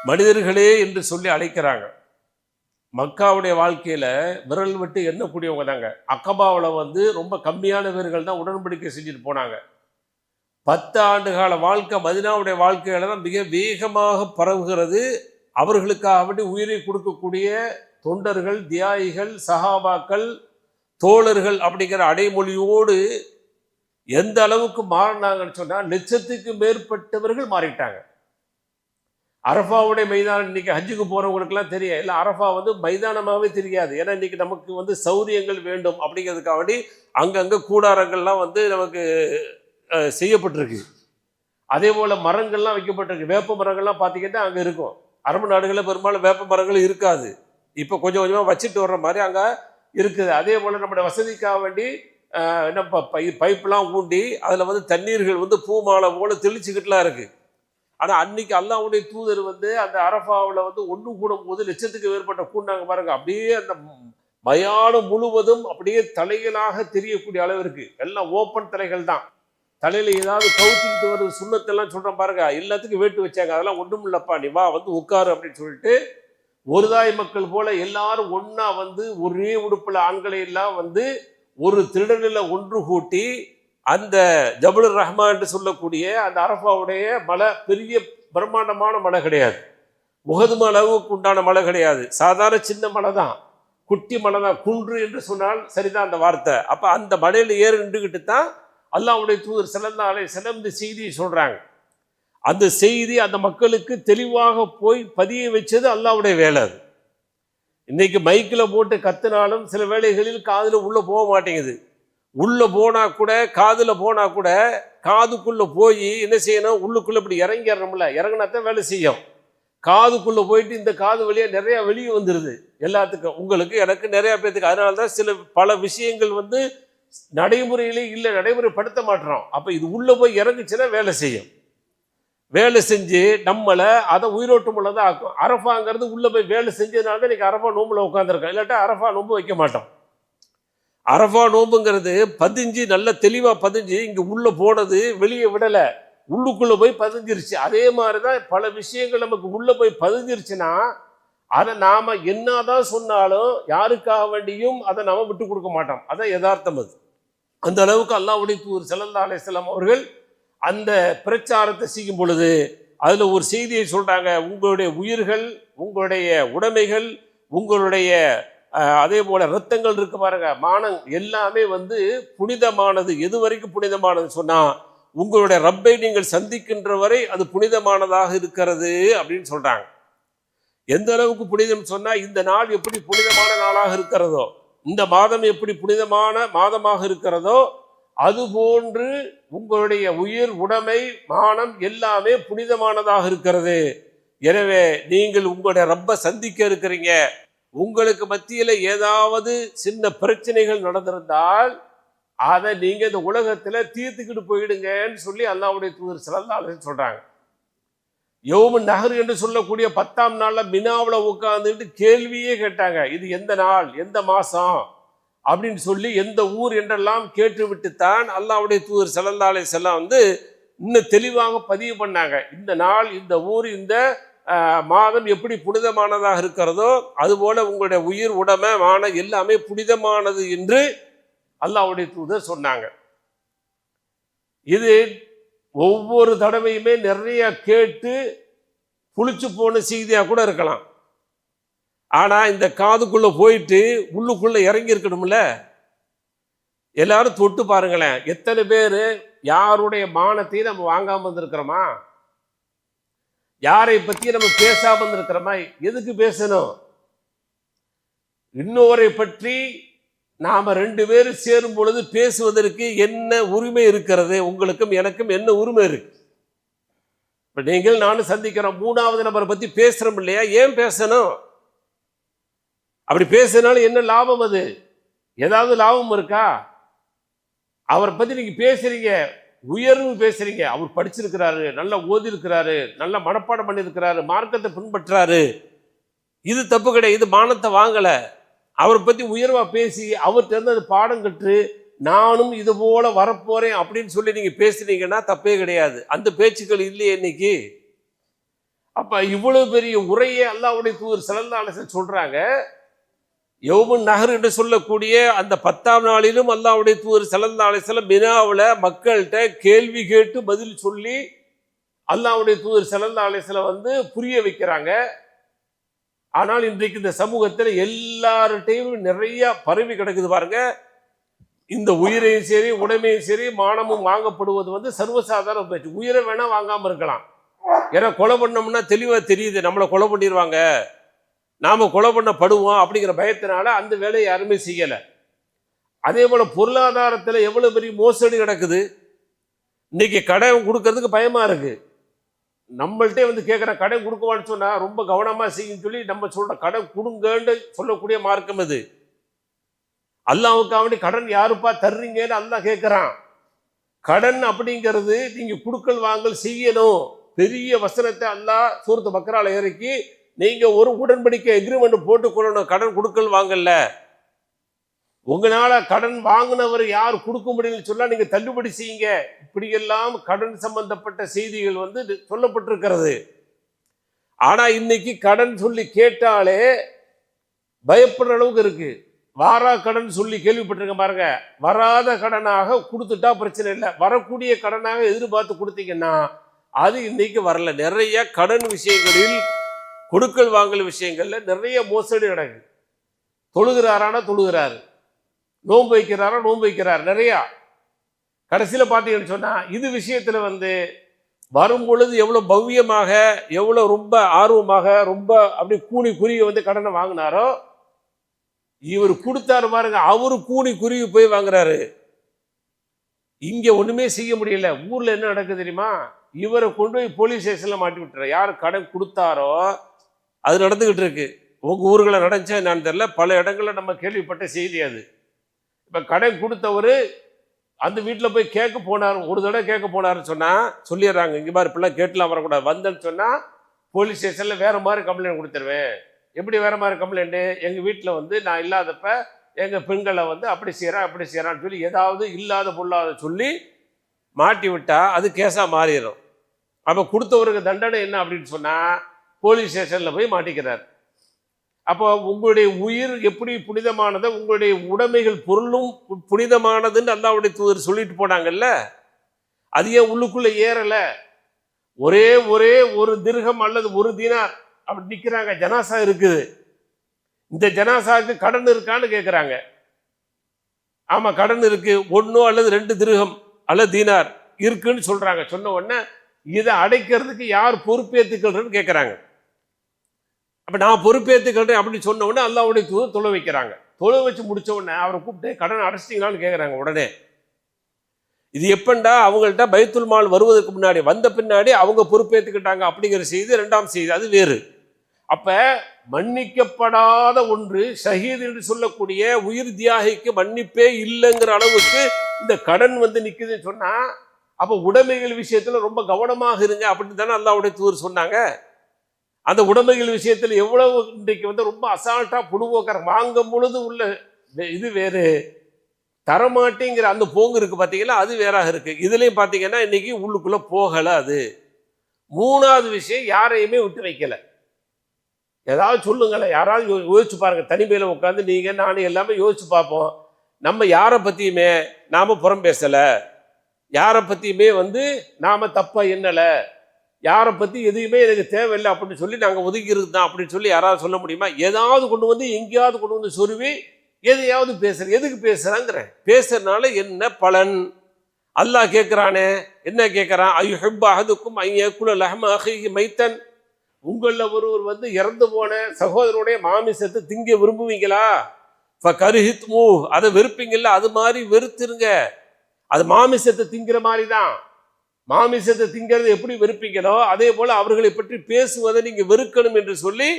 மனிதர்களே என்று சொல்லி அழைக்கிறாங்க. மக்காவுடைய வாழ்க்கையில் விரல் விட்டு எண்ணக்கூடியவங்க தாங்க. அக்கபாவில் வந்து ரொம்ப கம்மியான பேர்கள் தான் உடன்படிக்கை செஞ்சுட்டு போனாங்க. 10 ஆண்டு கால வாழ்க்கை மதீனாவுடைய வாழ்க்கையில தான் மிக வேகமாக பரவுகிறது. அவர்களுக்காக வேண்டி உயிரை கொடுக்கக்கூடிய தொண்டர்கள், தியாகிகள், சஹாபாக்கள், தோழர்கள் அப்படிங்கிற அடைமொழியோடு எந்த அளவுக்கு மாறினாங்கன்னு சொன்னால் லட்சத்துக்கு மேற்பட்டவர்கள் மாறிட்டாங்க. அரஃபாவுடைய மைதானம் இன்னைக்கு ஹஜ்ஜுக்கு போகிறவங்களுக்குலாம் தெரியும். இல்லை, அரஃபா வந்து மைதானமாகவே தெரியாது. ஏன்னா இன்னைக்கு நமக்கு வந்து சௌரியங்கள் வேண்டும் அப்படிங்கிறதுக்காக வேண்டி அங்கங்கே கூடாரங்கள்லாம் வந்து நமக்கு செய்யப்பட்டிருக்கு. அதே போல் மரங்கள்லாம் வைக்கப்பட்டிருக்கு. வேப்ப மரங்கள்லாம் பார்த்தீங்கன்னா அங்கே இருக்கும். அரபு நாடுகளில் பெரும்பாலும் வேப்ப மரங்கள் இருக்காது. இப்போ கொஞ்சம் கொஞ்சமாக வச்சுட்டு வர்ற மாதிரி அங்கே இருக்குது. அதே போல் நம்முடைய வசதிக்காக வேண்டி என்ன பைப்லாம் ஊண்டி அதில் வந்து தண்ணீர்கள் வந்து பூ மாலை போல தெளிச்சுக்கிட்டுலாம் இருக்குது. ஆனால் அன்னைக்கு அல்லாஹ்வுடைய தூதர் வந்து அந்த அரஃபாவில் வந்து ஒன்று கூடும் போது லட்சத்துக்கு மேற்பட்ட கூண்டாங்க பாருங்க. அப்படியே அந்த மயானம் முழுவதும் அப்படியே தலைகளாக தெரியக்கூடிய அளவிற்கு எல்லாம் ஓப்பன் தலைகள் தான். தலையில் ஏதாவது கவுத்திக்கிட்டு வருது சுண்ணத்தெல்லாம் சொல்கிறேன் பாருங்க, எல்லாத்துக்கும் வேட்டு வச்சாங்க. அதெல்லாம் ஒன்றும் இல்லைப்பா, நீ வா வந்து உட்காரு அப்படின்னு சொல்லிட்டு ஒரு தாய் மக்கள் போல எல்லாரும் ஒன்றா வந்து ஒரே உடுப்பில் ஆண்களை எல்லாம் வந்து ஒரு திருடனில் ஒன்று கூட்டி அந்த ஜபலுர் ரஹ்மா என்று சொல்லக்கூடிய அந்த அரஃபாவுடைய மலை பெரிய பிரம்மாண்டமான மலை கிடையாது, முகது அளவுக்கு உண்டான மலை கிடையாது, சாதாரண சின்ன மலை தான், குட்டி மலை தான். குன்று என்று சொன்னால் சரிதான் அந்த வார்த்தை. அப்போ அந்த மலையில் ஏறி நின்றுக்கிட்டு தான் அல்லாஹ்வுடைய தூதர் ஸல்லல்லாஹு அலைஹி வஸல்லம் இந்த செய்தியை சொல்கிறாங்க. அந்த செய்தி அந்த மக்களுக்கு தெளிவாக போய் பதிய வச்சது அல்லாஹ்வுடைய வேலை. அது இன்னைக்கு மைக்கில் போட்டு கத்துனாலும் சில வேளைகளில் காதில் உள்ளே போக மாட்டேங்குது. உள்ளே போனால் கூட காதில் போனால் கூட காதுக்குள்ளே போய் என்ன செய்யணும், உள்ளுக்குள்ளே இப்படி இறங்கிடணும்ல, இறங்கினா தான் வேலை செய்யும். காதுக்குள்ளே போயிட்டு இந்த காது வழியாக நிறையா வெளியே வந்துடுது எல்லாத்துக்கும், உங்களுக்கு எனக்கு நிறையா பேத்துக்கு. அதனால தான் பல விஷயங்கள் வந்து நடைமுறையிலே இல்லை, நடைமுறைப்படுத்த மாட்டோம். அப்போ இது உள்ளே போய் இறங்குச்சுன்னா வேலை செய்யும். வேலை செஞ்சு நம்மளை அதை உயிரோட்டம் உள்ளதாக ஆக்கும். அரஃபாங்கிறது உள்ள போய் வேலை செஞ்சதுனால தான் இன்னைக்கு அரஃபா நோம்புல உட்காந்துருக்கோம். இல்லாட்டா அரஃபா நோம்பு வைக்க மாட்டோம். அரஃபா நோம்புங்கிறது பதிஞ்சு நல்ல தெளிவா பதிஞ்சு இங்க உள்ள போனது வெளியே விடல, உள்ளுக்குள்ள போய் பதிஞ்சிருச்சு. அதே மாதிரிதான் பல விஷயங்கள் நமக்கு உள்ள போய் பதிஞ்சிருச்சுன்னா அதை நாம என்னதான் சொன்னாலும் யாருக்காக வேண்டியும் அதை நாம விட்டு கொடுக்க மாட்டோம். அதான் யதார்த்தம். அது அந்த அளவுக்கு அல்லாஹ்வுடைய தூதர் ஸல்லல்லாஹு அலைஹி வஸல்லம் அவர்கள் அந்த பிரச்சாரத்தை செய்யும் பொழுது அதுல ஒரு செய்தியை சொல்றாங்க. உங்களுடைய உயிர்கள், உங்களுடைய உடைமைகள், உங்களுடைய அதே போல ரத்தங்கள் இருக்கு பாருங்க, மானம் எல்லாமே புனிதமானது. எது வரைக்கும் புனிதமானது சொன்னா உங்களுடைய ரப்பை நீங்கள் சந்திக்கின்ற வரை அது புனிதமானதாக இருக்கிறது அப்படின்னு சொல்றாங்க. எந்த அளவுக்கு புனிதம் சொன்னா, இந்த நாள் எப்படி புனிதமான நாளாக இருக்கிறதோ, இந்த மாதம் எப்படி புனிதமான மாதமாக இருக்கிறதோ, அதுபோன்று உங்களுடைய உயிர், உடைமை, மானம் எல்லாமே புனிதமானதாக இருக்கிறது. எனவே நீங்கள் உங்களுடைய ரப்பை சந்திக்க இருக்கிறீங்க. உங்களுக்கு மத்தியில ஏதாவது சின்ன பிரச்சனைகள் நடந்திருந்தால் அதை நீங்க இந்த உலகத்துல தீர்த்துக்கிட்டு போயிடுங்கன்னு சொல்லி அல்லாஹ்வுடைய தூதர் ஸல்லல்லாஹு அலைஹி வஸல்லம் சொல்றாங்க. யௌமு நஹர் என்று சொல்லக்கூடிய 10ஆம் நாள்ல மினாவுல உட்கார்ந்துட்டு கேள்வியே கேட்டாங்க. இது எந்த நாள், எந்த மாசம் அப்படின்னு சொல்லி எந்த ஊர் என்றெல்லாம் கேட்டுவிட்டுத்தான் அல்லாஹ்வுடைய தூதர் ஸல்லல்லாஹு அலைஹி வஸல்லம் இன்னும் தெளிவாக பதிவு பண்ணாங்க. இந்த நாள், இந்த ஊர், இந்த மாதம் எப்படி புனிதமானதாக இருக்கிறதோ அதுபோல உங்களுடைய உயிர், உடைமை, மானம் எல்லாமே புனிதமானது என்று அல்லாஹ்வுடைய தூதர் சொன்னாங்க. இது ஒவ்வொரு தடவையுமே நிறைய கேட்டு புளிச்சு போன செய்தியா கூட இருக்கலாம். ஆனா இந்த காதுக்குள்ள போயிட்டு உள்ளுக்குள்ள இறங்கி இருக்கணும்ல. எல்லாரும் தொட்டு பாருங்களேன், எத்தனை பேர் யாருடைய மானத்தையும் நம்ம வாங்காம வந்திருக்கிறோமா? யாரை பத்தி நம்ம பேசாம வந்திருக்கிறோமா? எதுக்கு பேசணும்? இன்னொரை பற்றி நாம 2 பேரும் சேரும் பொழுது பேசுவதற்கு என்ன உரிமை இருக்கிறது? உங்களுக்கும் எனக்கும் என்ன உரிமை இருக்கு? இப்ப நீங்கள் நானும் சந்திக்கிறோம், 3வது நபரை பத்தி பேசுறோம் இல்லையா? ஏன் பேசணும்? அப்படி பேசினாலும் என்ன லாபம்? அது ஏதாவது லாபம் இருக்கா? அவரை பத்தி நீங்க பேசுறீங்க, உயர்வு பேசுறீங்க, அவர் படிச்சிருக்கிறாரு, நல்லா ஓதி இருக்கிறாரு, நல்ல மனப்பாடம் பண்ணியிருக்கிறாரு, மார்க்கத்தை பின்பற்றாரு, இது தப்பு கிடையாது. இது மானத்தை வாங்கல. அவரை பத்தி உயர்வா பேசி அவர்கிட்ட இருந்து அது பாடம் கற்று நானும் இது போல வரப்போறேன் அப்படின்னு சொல்லி நீங்க பேசுனீங்கன்னா தப்பே கிடையாது. அந்த பேச்சுக்கள் இல்லையே இன்னைக்கு. அப்ப இவ்வளவு பெரிய உரையை அல்லாஹ்வுடைய தூதர் ஸல்லல்லாஹு அலைஹி வஸல்லம் சொல்றாங்க. யௌமு நஹர் என்று சொல்லக்கூடிய அந்த 10ஆம் நாளிலும் அல்லாஹ்வுடைய தூதர் ஸல்லல்லாஹு அலைஹி வஸல்லம் மினாவுல மக்கள்கிட்ட கேள்வி கேட்டு பதில் சொல்லி அல்லாஹ்வுடைய தூதர் ஸல்லல்லாஹு அலைஹி வஸல்லம் புரிய வைக்கிறாங்க. ஆனால் இன்றைக்கு இந்த சமூகத்தில் எல்லார்ட்டையும் நிறைய பரவி கிடக்குது பாருங்க. இந்த உயிரையும் சரி, உடைமையும் சரி, மானமும் வாங்கப்படுவது சர்வசாதாரண பேச்சு. உயிரை வேணா வாங்காம இருக்கலாம். ஏன்னா கொலை பண்ணோம்னா தெளிவா தெரியுது, நம்மளை கொலை பண்ணிடுவாங்க, நாம கொலை பண்ணப்படுவோம் அப்படிங்கிற பயத்தினால அந்த வேலையை யாருமே செய்யல. அதே போல பொருளாதாரத்தில் எவ்வளவு பெரிய மோசடி நடக்குது. இன்னைக்கு கடன் கொடுக்கறதுக்கு பயமா இருக்கு. நம்மள்கிட்ட கேட்குற கடன் கொடுக்குவான்னு சொன்னா ரொம்ப கவனமா செய்யுன்னு சொல்லி நம்ம சொல்ற கடன் கொடுங்கன்னு சொல்லக்கூடிய மார்க்கம் அது. அல்லாஹ்வுக்காக வேண்டி கடன் யாருப்பா தர்றீங்கன்னு அல்லாஹ் கேட்கிறான். கடன் அப்படிங்கிறது நீங்க குடுக்கல் வாங்கல் செய்யணும். பெரிய வசனத்தை அல்லாஹ் சூரத்து பக்ரால இறக்கி நீங்க ஒரு உடன்படிக்கை எக்ரிமெண்ட் போட்டுக்கொள்ளணும். கடன் கொடுக்கல் வாங்கல. உங்களால கடன் வாங்கினவர் யார் கொடுக்க முடியும்னு சொன்னா நீங்க தள்ளுபடி செய்யுங்க. இப்படியெல்லாம் கடன் சம்பந்தப்பட்ட செய்திகள் சொல்லப்பட்டிருக்கிறது. ஆனா இன்னைக்கு கடன் சொல்லி கேட்டாலே பயப்படுற அளவுக்கு இருக்கு. வாரா கடன் சொல்லி கேள்விப்பட்டிருக்க பாருங்க. வராத கடனாக கொடுத்துட்டா பிரச்சனை இல்லை, வரக்கூடிய கடனாக எதிர்பார்த்து கொடுத்தீங்கன்னா அது இன்னைக்கு வரல. நிறைய கடன் விஷயங்களில், கொடுக்கல் வாங்கல் விஷயங்கள்ல நிறைய மோசடி நடக்குது. தொழுகிறாரானா தொழுகிறாரு, நோன்பு வைக்கிறாரா நோன்பு வைக்கிறார். நிறையா கடைசியில பார்த்தீங்கன்னு சொன்னா இது விஷயத்துல வரும் பொழுது எவ்வளவு பவ்யமாக, எவ்வளவு ரொம்ப ஆர்வமாக, ரொம்ப அப்படி கூனி குறுகி கடனை வாங்கினாரோ, இவர் கொடுத்தாரு பாருங்க, அவரு கூனி குறுகி போய் வாங்குறாரு. இங்க ஒண்ணுமே செய்ய முடியல. ஊர்ல என்ன நடக்குது தெரியுமா? இவரை கொண்டு போய் போலீஸ் ஸ்டேஷன்ல மாட்டி விட்டுற. யார் கடன் கொடுத்தாரோ அது நடந்துகிட்டு இருக்கு. உங்க ஊர்களை நடந்துச்சா என்னன்னு தெரியல, பல இடங்கள்ல நம்ம கேள்விப்பட்ட செய்தி அது. இப்ப கடன் கொடுத்தவர் அந்த வீட்டில் போய் கேட்க போனார், ஒரு தடவை கேட்க போனாருன்னு சொன்னால் சொல்லிடுறாங்க, இங்கே மாதிரி இப்படிலாம் கேட்டுலாம் வரக்கூடாது, வந்தேன்னு சொன்னால் போலீஸ் ஸ்டேஷனில் வேறு மாதிரி கம்ப்ளைண்ட் கொடுத்துருவேன். எப்படி வேறு மாதிரி கம்ப்ளைண்ட்டு? எங்கள் வீட்டில் வந்து நான் இல்லாதப்ப எங்கள் பெண்களை வந்து அப்படி செய்கிறான் அப்படி செய்கிறான்னு சொல்லி ஏதாவது இல்லாத பொல்லாத சொல்லி மாட்டி விட்டால் அது கேஸாக மாறிடும். அப்போ கொடுத்தவருக்கு தண்டனை என்ன அப்படின்னு சொன்னால் போலீஸ் ஸ்டேஷனில் போய் மாட்டிக்கிறார். அப்போ உங்களுடைய உயிர் எப்படி புனிதமானதை, உங்களுடைய உடைமைகள் பொருளும் புனிதமானதுன்னு அல்லாஹ்வுடைய தூதர் சொல்லிட்டு போனாங்கல்ல, அது ஏன் உள்ளுக்குள்ளே ஏறலை? ஒரே ஒரு திர்ஹம் அல்லது ஒரு தீனார் அப்படி நிற்கிறாங்க, ஜனாசா இருக்குது, இந்த ஜனாசாவுக்கு கடன் இருக்கான்னு கேட்குறாங்க. ஆமாம் கடன் இருக்கு, 1 அல்லது 2 திர்ஹம் அல்லது தீனார் இருக்குன்னு சொல்கிறாங்க. சொன்ன உடனே இதை அடைக்கிறதுக்கு யார் பொறுப்பேற்றுக்கள்னு கேட்குறாங்க. அப்போ நான் பொறுப்பேற்றுக்கிறேன் அப்படின்னு சொன்ன உடனே அல்லாஹ்வுடைய தூதர் தொலை வைக்கிறாங்க. தொலை வச்சு முடிச்ச உடனே அவரை கூப்பிட்டு கடன் அடைச்சிட்டீங்களான்னு கேட்குறாங்க. உடனே இது எப்பண்டா அவங்கள்ட்ட பைத்துல் மால் வருவதற்கு முன்னாடி, வந்த பின்னாடி அவங்க பொறுப்பேற்றுக்கிட்டாங்க அப்படிங்கிற செய்தி 2ஆம் செய்தி, அது வேறு. அப்போ மன்னிக்கப்படாத ஒன்று ஷஹீத் என்று சொல்லக்கூடிய உயிர் தியாகிக்கு மன்னிப்பே இல்லைங்கிற அளவுக்கு இந்த கடன் வந்து நிற்குதுன்னு சொன்னால், அப்போ உடைமைகள் விஷயத்தில் ரொம்ப கவனமாக இருங்க அப்படின்னு தானே அல்லாஹ்வுடைய தூதர் சொன்னாங்க. அந்த உடைமைகள் விஷயத்தில் எவ்வளவு இன்றைக்கு வந்து ரொம்ப அசால்ட்டாக புடுவோக்கர் வாங்கும் பொழுது உள்ள இது வேறு, தரமாட்டேங்கிற அந்த போங்கு இருக்குது பார்த்தீங்களா, அது வேறாக இருக்குது. இதுலேயும் பார்த்தீங்கன்னா இன்றைக்கி உள்ளுக்குள்ளே போகலை. அது 3வது விஷயம், யாரையுமே விட்டு வைக்கலை. ஏதாவது சொல்லுங்களேன், யாராவது யோசிச்சு பாருங்கள், தனிமையில் உட்காந்து நீங்கள் நானும் எல்லாமே யோசிச்சு பார்ப்போம். நம்ம யாரை பற்றியுமே நாம் புறம் பேசலை, யாரை பற்றியுமே வந்து நாம் தப்பாக எண்ணலை, யாரை பற்றி எதுவுமே எனக்கு தேவையில்லை அப்படின்னு சொல்லி நாங்கள் ஒதுக்கிறது தான் அப்படின்னு சொல்லி யாராவது சொல்ல முடியுமா? ஏதாவது கொண்டு வந்து எங்கேயாவது கொண்டு வந்து சொருவி எதையாவது பேசுகிறேன். எதுக்கு பேசுகிறாங்கிறேன்? பேசுறதுனால என்ன பலன்? அல்லாஹ் கேட்குறானே, என்ன கேட்குறான்? அய்யுஹிப்பு அஹதுக்கும் அன் யஅகுல லஹ்ம அஹீஹி மைத்தன், உங்களில் ஒருவர் வந்து இறந்து போன சகோதரனுடைய மாமிசத்தை திங்க விரும்புவீங்களா? ஃபகரிஹித்மூ, அதை வெறுப்பீங்கல்ல, அது மாதிரி வெறுத்துருங்க. அது மாமிசத்தை திங்கிற மாதிரி தான். மாமிசத்தை திங்கிறது எப்படி வெறுப்பீங்களோ அதே போல் அவர்களை பற்றி பேசுவதை நீங்கள் வெறுக்கணும் என்று சொல்லி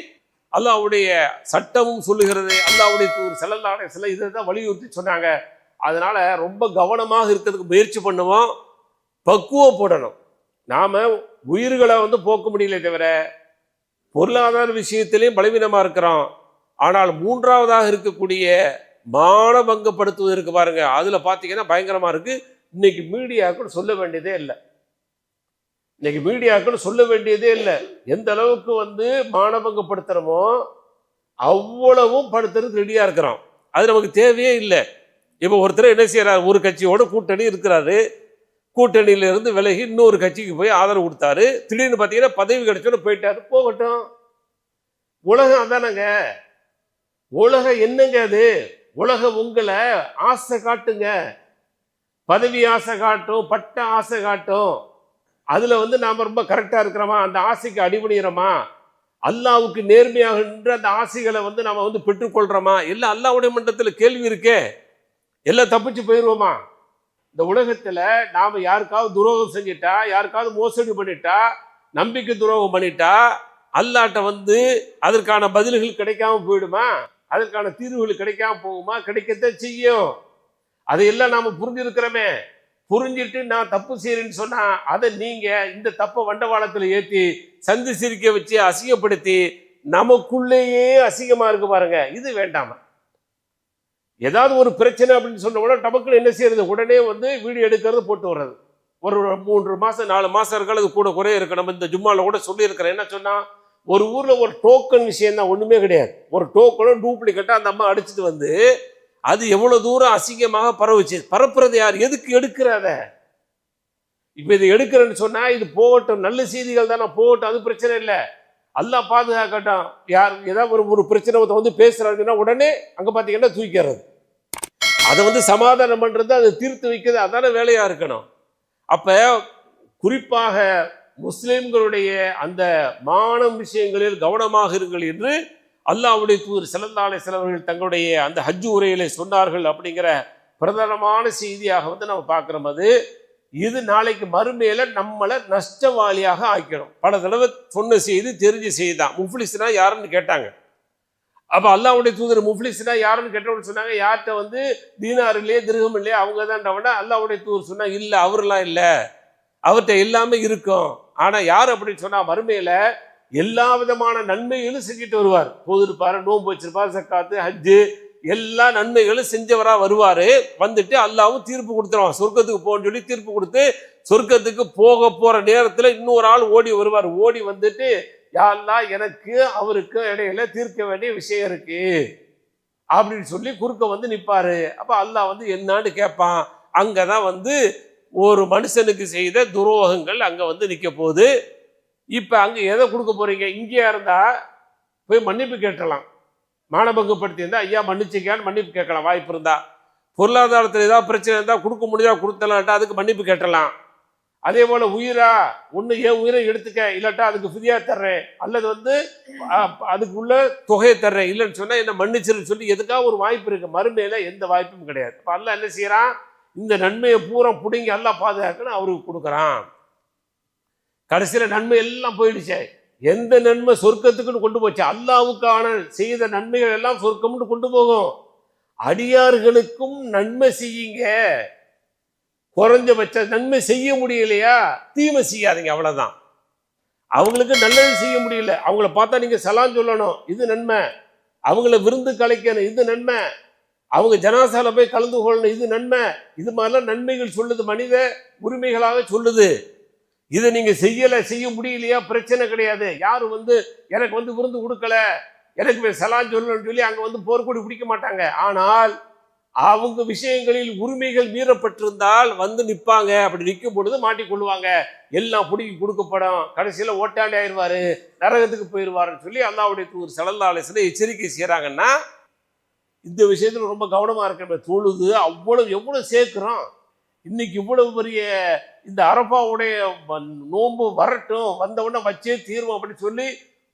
அல்லாஹ்வுடைய சட்டமும் சொல்லுகிறது. அல்லாஹ்வுடைய தூதர் ஸல்லல்லாஹு அலைஹி வஸல்லம் இதை தான் வலியுறுத்தி சொன்னாங்க. அதனால் ரொம்ப கவனமாக இருக்கிறதுக்கு முயற்சி பண்ணுவோம், பக்குவப்படணும். நாம் உயிர்களை வந்து போக்க முடியல தவிர பொருளாதார விஷயத்திலையும் பலவீனமாக இருக்கிறோம். ஆனால் 3ஆவதாக இருக்கக்கூடிய மானபங்கப்படுத்துவதற்கு பாருங்க, அதில் பார்த்தீங்கன்னா பயங்கரமாக இருக்குது. இன்னைக்கு மீடியாக்கள் சொல்ல வேண்டியதே இல்லை. இன்னைக்கு மீடியாக்கள் சொல்ல வேண்டியதே இல்லை. எந்த அளவுக்கு வந்து மானபங்கப்படுத்துகிறோமோ அவ்வளவும் படுத்துறதுக்கு ரெடியாக இருக்கிறோம். அது நமக்கு தேவையே இல்லை. இப்போ ஒருத்தர் என்ன செய்கிறார், ஒரு கட்சியோட கூட்டணி இருக்கிறாரு, கூட்டணியிலிருந்து விலகி இன்னொரு கட்சிக்கு போய் ஆதரவு கொடுத்தாரு, திடீர்னு பார்த்தீங்கன்னா பதவி கிடைச்சோன்னு போயிட்டாரு. போகட்டும், உலகம் அதானங்க. உலகம் என்னங்க அது? உலகம் உங்களை ஆசை காட்டுங்க, பதவி ஆசை காட்டும், பட்ட ஆசை காட்டும். அதில் வந்து நாம் ரொம்ப கரெக்டாக இருக்கிறோமா, அந்த ஆசைக்கு அடிபணிகிறோமா, அல்லாஹ்வுக்கு நேர்மையாக நின்று அந்த ஆசைகளை வந்து நாம் வந்து பெற்றுக்கொள்கிறோமா? எல்லாம் அல்லாஹ்வுடைய மன்றத்தில் கேள்வி இருக்கே. எல்லாம் தப்பிச்சு போயிடுவோமா? இந்த உலகத்தில் நாம் யாருக்காவது துரோகம் செஞ்சிட்டா, யாருக்காவது மோசடி பண்ணிட்டா, நம்பிக்கை துரோகம் பண்ணிட்டா, அல்லாஹ்ட்ட வந்து அதற்கான பதில்கள் கிடைக்காம போயிடுமா? அதற்கான தீர்வுகள் கிடைக்காம போகுமா? கிடைக்கத்தான் செய்யும். அதையெல்லாம் நாம் புரிஞ்சிருக்கிறோமே. புரிஞ்சிட்டு நான் தப்பு செய்யறேன்னு சொன்னா அதை நீங்க இந்த தப்பை வண்டவாளத்தில் ஏற்றி சந்தி சிரிக்க வச்சு அசிங்கப்படுத்தி நமக்குள்ளேயே அசிங்கமா இருக்கு பாருங்க. இது வேண்டாம. ஏதாவது ஒரு பிரச்சனை அப்படின்னு சொன்ன உடனே டபக்குன்னு என்ன செய்யறது, உடனே வந்து வீடியோ எடுக்கிறது, போட்டு வர்றது. ஒரு 3 மாசம் 4 மாசம் இருக்கிறது கூட குறைய இருக்கு. நம்ம இந்த ஜும்மால கூட சொல்லியிருக்கிறேன். என்ன சொன்னா, ஒரு ஊர்ல ஒரு டோக்கன் விஷயம் தான், ஒண்ணுமே கிடையாது. ஒரு டோக்கனும் டூப்ளிகேட்டா அந்த அம்மா அடிச்சுட்டு வந்து அது எவ்வளவு தூரம் அசிங்கமாக பரவுச்சு. பரப்புறது யார்? எதுக்கு எடுக்கிறத? இப்ப இதை எடுக்கிறேன்னு சொன்னா இது போகட்டும், நல்ல செய்திகள் தானே போகட்டும், அது பிரச்சனை இல்லை. அல்லாஹ் பாதுகாக்கட்டும். யார் ஏதாவது ஒரு பிரச்சனை வந்து பேசுறாங்கன்னா உடனே அங்க பாத்தீங்கன்னா தூக்கிறது, அதை வந்து சமாதானம் பண்றது, அதை தீர்த்து வைக்கிறது, அதான வேலையா இருக்கணும். அப்ப குறிப்பாக முஸ்லிம்களுடைய அந்த மானம் விஷயங்களில் கவனமாக இருங்கள் என்று அல்லாஹ்வுடைய தூதர் ஸல்லல்லாஹு அலைஹி வஸல்லம் அவர்கள் தங்களுடைய அந்த ஹஜ் உரையிலே சொன்னார்கள். அப்படிங்கிற பிரதானமான செய்தியாக வந்து நம்ம பார்க்குறோம். அது இது நாளைக்கு மறுமையில நம்மளை நஷ்டவாளியாக ஆக்கிடும். பல தடவை சொன்ன செய்தி, தெரிஞ்ச செய்தி தான். முஃப்லிஸ்னா யாருன்னு கேட்டாங்க. அப்ப அல்லாஹ்வுடைய தூதர் முஃப்லிஸ்னா யாருன்னு கேட்டவங்க சொன்னாங்க, யார்கிட்ட வந்து தீனார் இல்லையே திர்ஹம் இல்லையே அவங்க தான். அல்லாஹ்வுடைய தூதர் சொன்னா இல்ல, அவர்லாம் இல்ல, அவர்கிட்ட எல்லாமே இருக்கும். ஆனா யார் அப்படின்னு சொன்னா மறுமையில எல்லா விதமான நன்மைகளும் செஞ்சுட்டு வருவார். போது இருப்பாரு, நோன்பு வச்சிருப்பார், சக்காத்து, ஹஜ்ஜு, எல்லா நன்மைகளும் செஞ்சவரா வருவாரு. வந்துட்டு அல்லாவும் தீர்ப்பு கொடுத்துருவான், சொர்க்கத்துக்கு போன்னு சொல்லி தீர்ப்பு கொடுத்து சொர்க்கத்துக்கு போக போற நேரத்துல இன்னொரு ஆள் ஓடி வருவார். ஓடி வந்துட்டு, யா அல்லாஹ், எனக்கு அவருக்கு இடையில தீர்க்க வேண்டிய விஷயம் இருக்கு அப்படின்னு சொல்லி குறுக்க வந்து நிப்பாரு. அப்ப அல்லாஹ் வந்து என்னான்னு கேட்பான். அங்கதான் வந்து ஒரு மனுஷனுக்கு செய்த துரோகங்கள் அங்க வந்து நிக்க போகுது. இப்ப அங்க எதை கொடுக்க போறீங்க? இங்கேயா இருந்தா போய் மன்னிப்பு கேட்கலாம், மானபங்கப்படுத்தி இருந்தா ஐயா மன்னிச்சுக்கான்னு மன்னிப்பு கேட்கலாம் வாய்ப்பு இருந்தா. பொருளாதாரத்தில் ஏதாவது பிரச்சனை இருந்தா கொடுக்க முடியா கொடுத்தலாட்டா அதுக்கு மன்னிப்பு கேட்டலாம். அதே போல உயிரா ஒண்ணு என் உயிரை எடுத்துக்க, இல்லாட்டா அதுக்கு ஃப்ரீயா தர்றேன், அல்லது வந்து அதுக்குள்ள தொகையை தர்றேன், இல்லைன்னு சொன்னா என்ன மன்னிச்சிருன்னு சொல்லி எதுக்காக ஒரு வாய்ப்பு இருக்கு. மறுமையில எந்த வாய்ப்பும் கிடையாது. இப்ப அல்லாஹ் என்ன செய்யறான்? இந்த நன்மையை பூரா பிடுங்கி அல்லாஹ் பாதுகாக்கணும் அவருக்கு கொடுக்குறான். கடைசியில நன்மை எல்லாம் போயிடுச்சு. எந்த நன்மை சொர்க்கத்துக்குன்னு கொண்டு போச்சு? அல்லாஹ்வுக்கான செய்த நன்மைகள் எல்லாம் சொர்க்கம்னு கொண்டு போகும். அடியார்களுக்கும் நன்மை செய்யுங்க, குறைஞ்சபட்ச நன்மை செய்ய முடியலையா தீமை செய்யாதீங்க, அவ்வளவுதான். அவங்களுக்கு நல்லது செய்ய முடியல, அவங்கள பார்த்தா நீங்க சலாம் சொல்லணும், இது நன்மை. அவங்கள விருந்து கலைக்கணும், இது நன்மை. அவங்க ஜனாசால போய் கலந்து கொள்ளணும், இது நன்மை. இது மாதிரிலாம் நன்மைகள் சொல்லுது, மனித உரிமைகளாக சொல்லுது. இதை நீங்க செய்ய முடியலையா பிரச்சனை கிடையாது. யாரு வந்து எனக்கு வந்து விருந்து கொடுக்கல, எனக்கு சலாம் சொல்லணும்னு சொல்லி அங்க வந்து போர்க்கொடி பிடிக்க மாட்டாங்க. ஆனால் அவங்க விஷயங்களில் உரிமைகள் மீறப்பட்டிருந்தால் வந்து நிற்பாங்க. அப்படி நிற்கும் பொழுது மாட்டிக்கொள்வாங்க, எல்லாம் பிடிக்கி கொடுக்கப்படும், கடைசியில ஓட்டாண்டி ஆயிடுவாரு, நரகத்துக்கு போயிடுவாருன்னு சொல்லி அல்லாஹ்வுடைய தூதர் ஸல்லல்லாஹு அலைஹி வஸல்லம் எச்சரிக்கை செய்யறாங்கன்னா இந்த விஷயத்துல ரொம்ப கவனமா இருக்க. தொழுது அவ்வளவு எவ்வளவு சேர்க்கிறோம். இன்னைக்கு இவ்வளவு பெரிய இந்த அரபாவுடைய நோன்பு வரட்டும், வந்தவுடனே வச்சே தீர்வோம் அப்படின்னு சொல்லி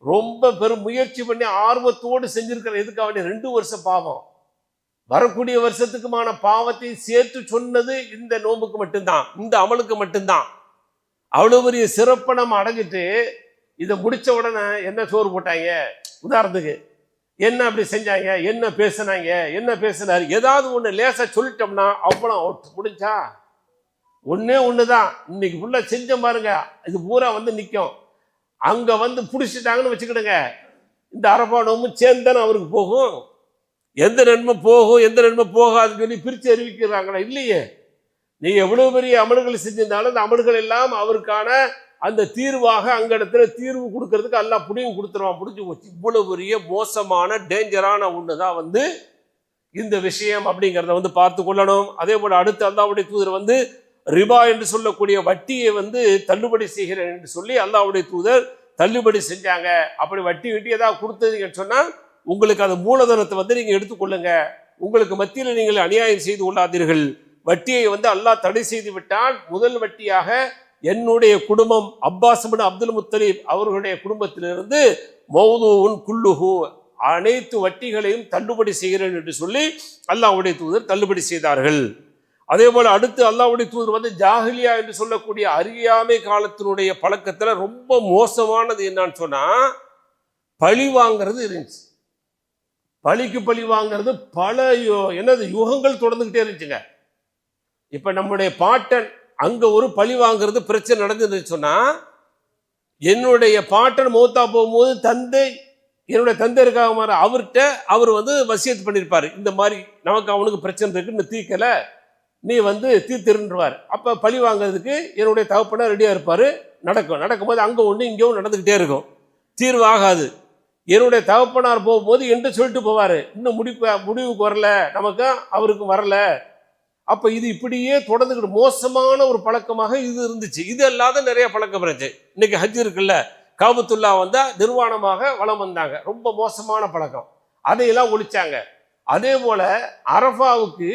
ரொம்ப பெரும் முயற்சி பண்ணி ஆர்வத்தோடு செஞ்சிருக்கிற. எதுக்காக? 2 வருஷம் பாவம், வரக்கூடிய வருஷத்துக்குமான பாவத்தை சேர்த்து சொன்னது இந்த நோன்புக்கு மட்டும்தான், இந்த அமலுக்கு மட்டும்தான். அவ்வளவு பெரிய சிறப்பை நம்ம அடைஞ்சிட்டு இதை முடிச்ச உடனே என்ன சோறு போட்டாங்க, உதாரணத்துக்கு என்ன அப்படி செஞ்சாங்க, என்ன பேசினாங்க, என்ன பேசினாரு, ஏதாவது ஒண்ணு லேசா சொல்லிட்டோம்னா அவ்வளோ முடிஞ்சா. ஒன்னே ஒண்ணுதான் இன்னைக்கு ஃபுல்லா செஞ்ச பாருங்க, இது பூரா வந்து நிற்கும். அங்க வந்து பிடிச்சிட்டாங்கன்னு வச்சுக்கிடுங்க, இந்த அரபா நோம்பு சேர்ந்தானே அவருக்கு போகும். எந்த நன்மை போகும் எந்த நன்மை போகாதுன்னு சொல்லி பிரித்து அறிவிக்கிறாங்களா? இல்லையே. நீ எவ்வளவு பெரிய அமல்கள் செஞ்சிருந்தாலும் அந்த அமல்கள் எல்லாம் அவருக்கான அந்த தீர்வாக அங்க இடத்துல தீர்வு கொடுக்கறதுக்கு எல்லாம் புடியும் கொடுத்துருவான். புடிஞ்சு போச்சு. இவ்வளவு பெரிய மோசமான டேஞ்சரான ஒண்ணுதான் வந்து இந்த விஷயம் அப்படிங்கிறத வந்து பார்த்து கொள்ளணும். அதே போல அடுத்து அல்லாஹ்வுடைய தூதர் வந்து ரிபா என்று சொல்லக்கூடிய வட்டியை வந்து தள்ளுபடி செய்கிறேன் என்று சொல்லி அல்லாஹ்வுடைய தூதர் தள்ளுபடி செஞ்சாங்க. அப்படி வட்டி ஏதாவது கொடுத்ததுன்னு சொன்னா உங்களுக்கு அந்த மூலதனத்தை வந்து நீங்க எடுத்துக்கொள்ளுங்க, உங்களுக்கு மத்தியில் நீங்கள் அநியாயம் செய்து கொள்ளாதீர்கள். வட்டியை வந்து அல்லாஹ் தடை செய்து விட்டால் முதல் வட்டியாக என்னுடைய குடும்பம் அப்பாஸ் இப்னு அப்துல் முத்தலிப் அவர்களுடைய குடும்பத்திலிருந்து மௌதுஉன் குல்லுஹு, அனைத்து வட்டிகளையும் தள்ளுபடி செய்கிறேன் என்று சொல்லி அல்லாஹ்வுடைய தூதர் தள்ளுபடி செய்தார்கள். அதே போல அடுத்து அல்லாஹ்வுடைய தூதர் வந்து ஜாஹிலியா என்று சொல்லக்கூடிய அறியாமை காலத்தினுடைய பழக்கத்துல ரொம்ப மோசமானது என்னன்னு சொன்னா பழி வாங்கிறது இருந்துச்சு. பழிக்கு பழி வாங்கிறது பல யுகங்கள் தொடர்ந்துகிட்டே இருந்துச்சுங்க. இப்ப நம்முடைய பாட்டன் அங்க ஒரு பழி வாங்கிறது பிரச்சனை நடந்ததுன்னு சொன்னா, என்னுடைய பாட்டன் மௌத்தா போகும்போது என்னுடைய தந்தை இருக்காக மாதிரி அவர்கிட்ட அவர் வந்து வசியத்து பண்ணியிருப்பாரு, இந்த மாதிரி நமக்கு அவனுக்கு பிரச்சனை இருக்குன்னு தீர்க்கல, நீ வந்து தீர்த்திருன்றுவார். அப்ப பழி வாங்கிறதுக்கு என்னுடைய தகப்பனா ரெடியா இருப்பாரு. நடக்கும்போது அங்க ஒண்ணு இங்கே நடந்துகிட்டே இருக்கும், தீர்வாகாது. என்னுடைய தகப்பனார் போகும்போது என்று சொல்லிட்டு போவாரு, இன்னும் முடிவுக்கு வரல, நமக்கு அவருக்கு வரல. அப்ப இது இப்படியே தொடர்ந்துக்கிட்டு மோசமான ஒரு பழக்கமாக இது இருந்துச்சு. இது அல்லாத நிறைய பழக்கம் இருந்துச்சு. இன்னைக்கு ஹஜ் இருக்குல்ல, காபத்துல்லா வந்தா நிர்வாணமாக வலம் வந்தாங்க, ரொம்ப மோசமான பழக்கம், அதையெல்லாம் ஒழிச்சாங்க. அதே போல அரஃபாவுக்கு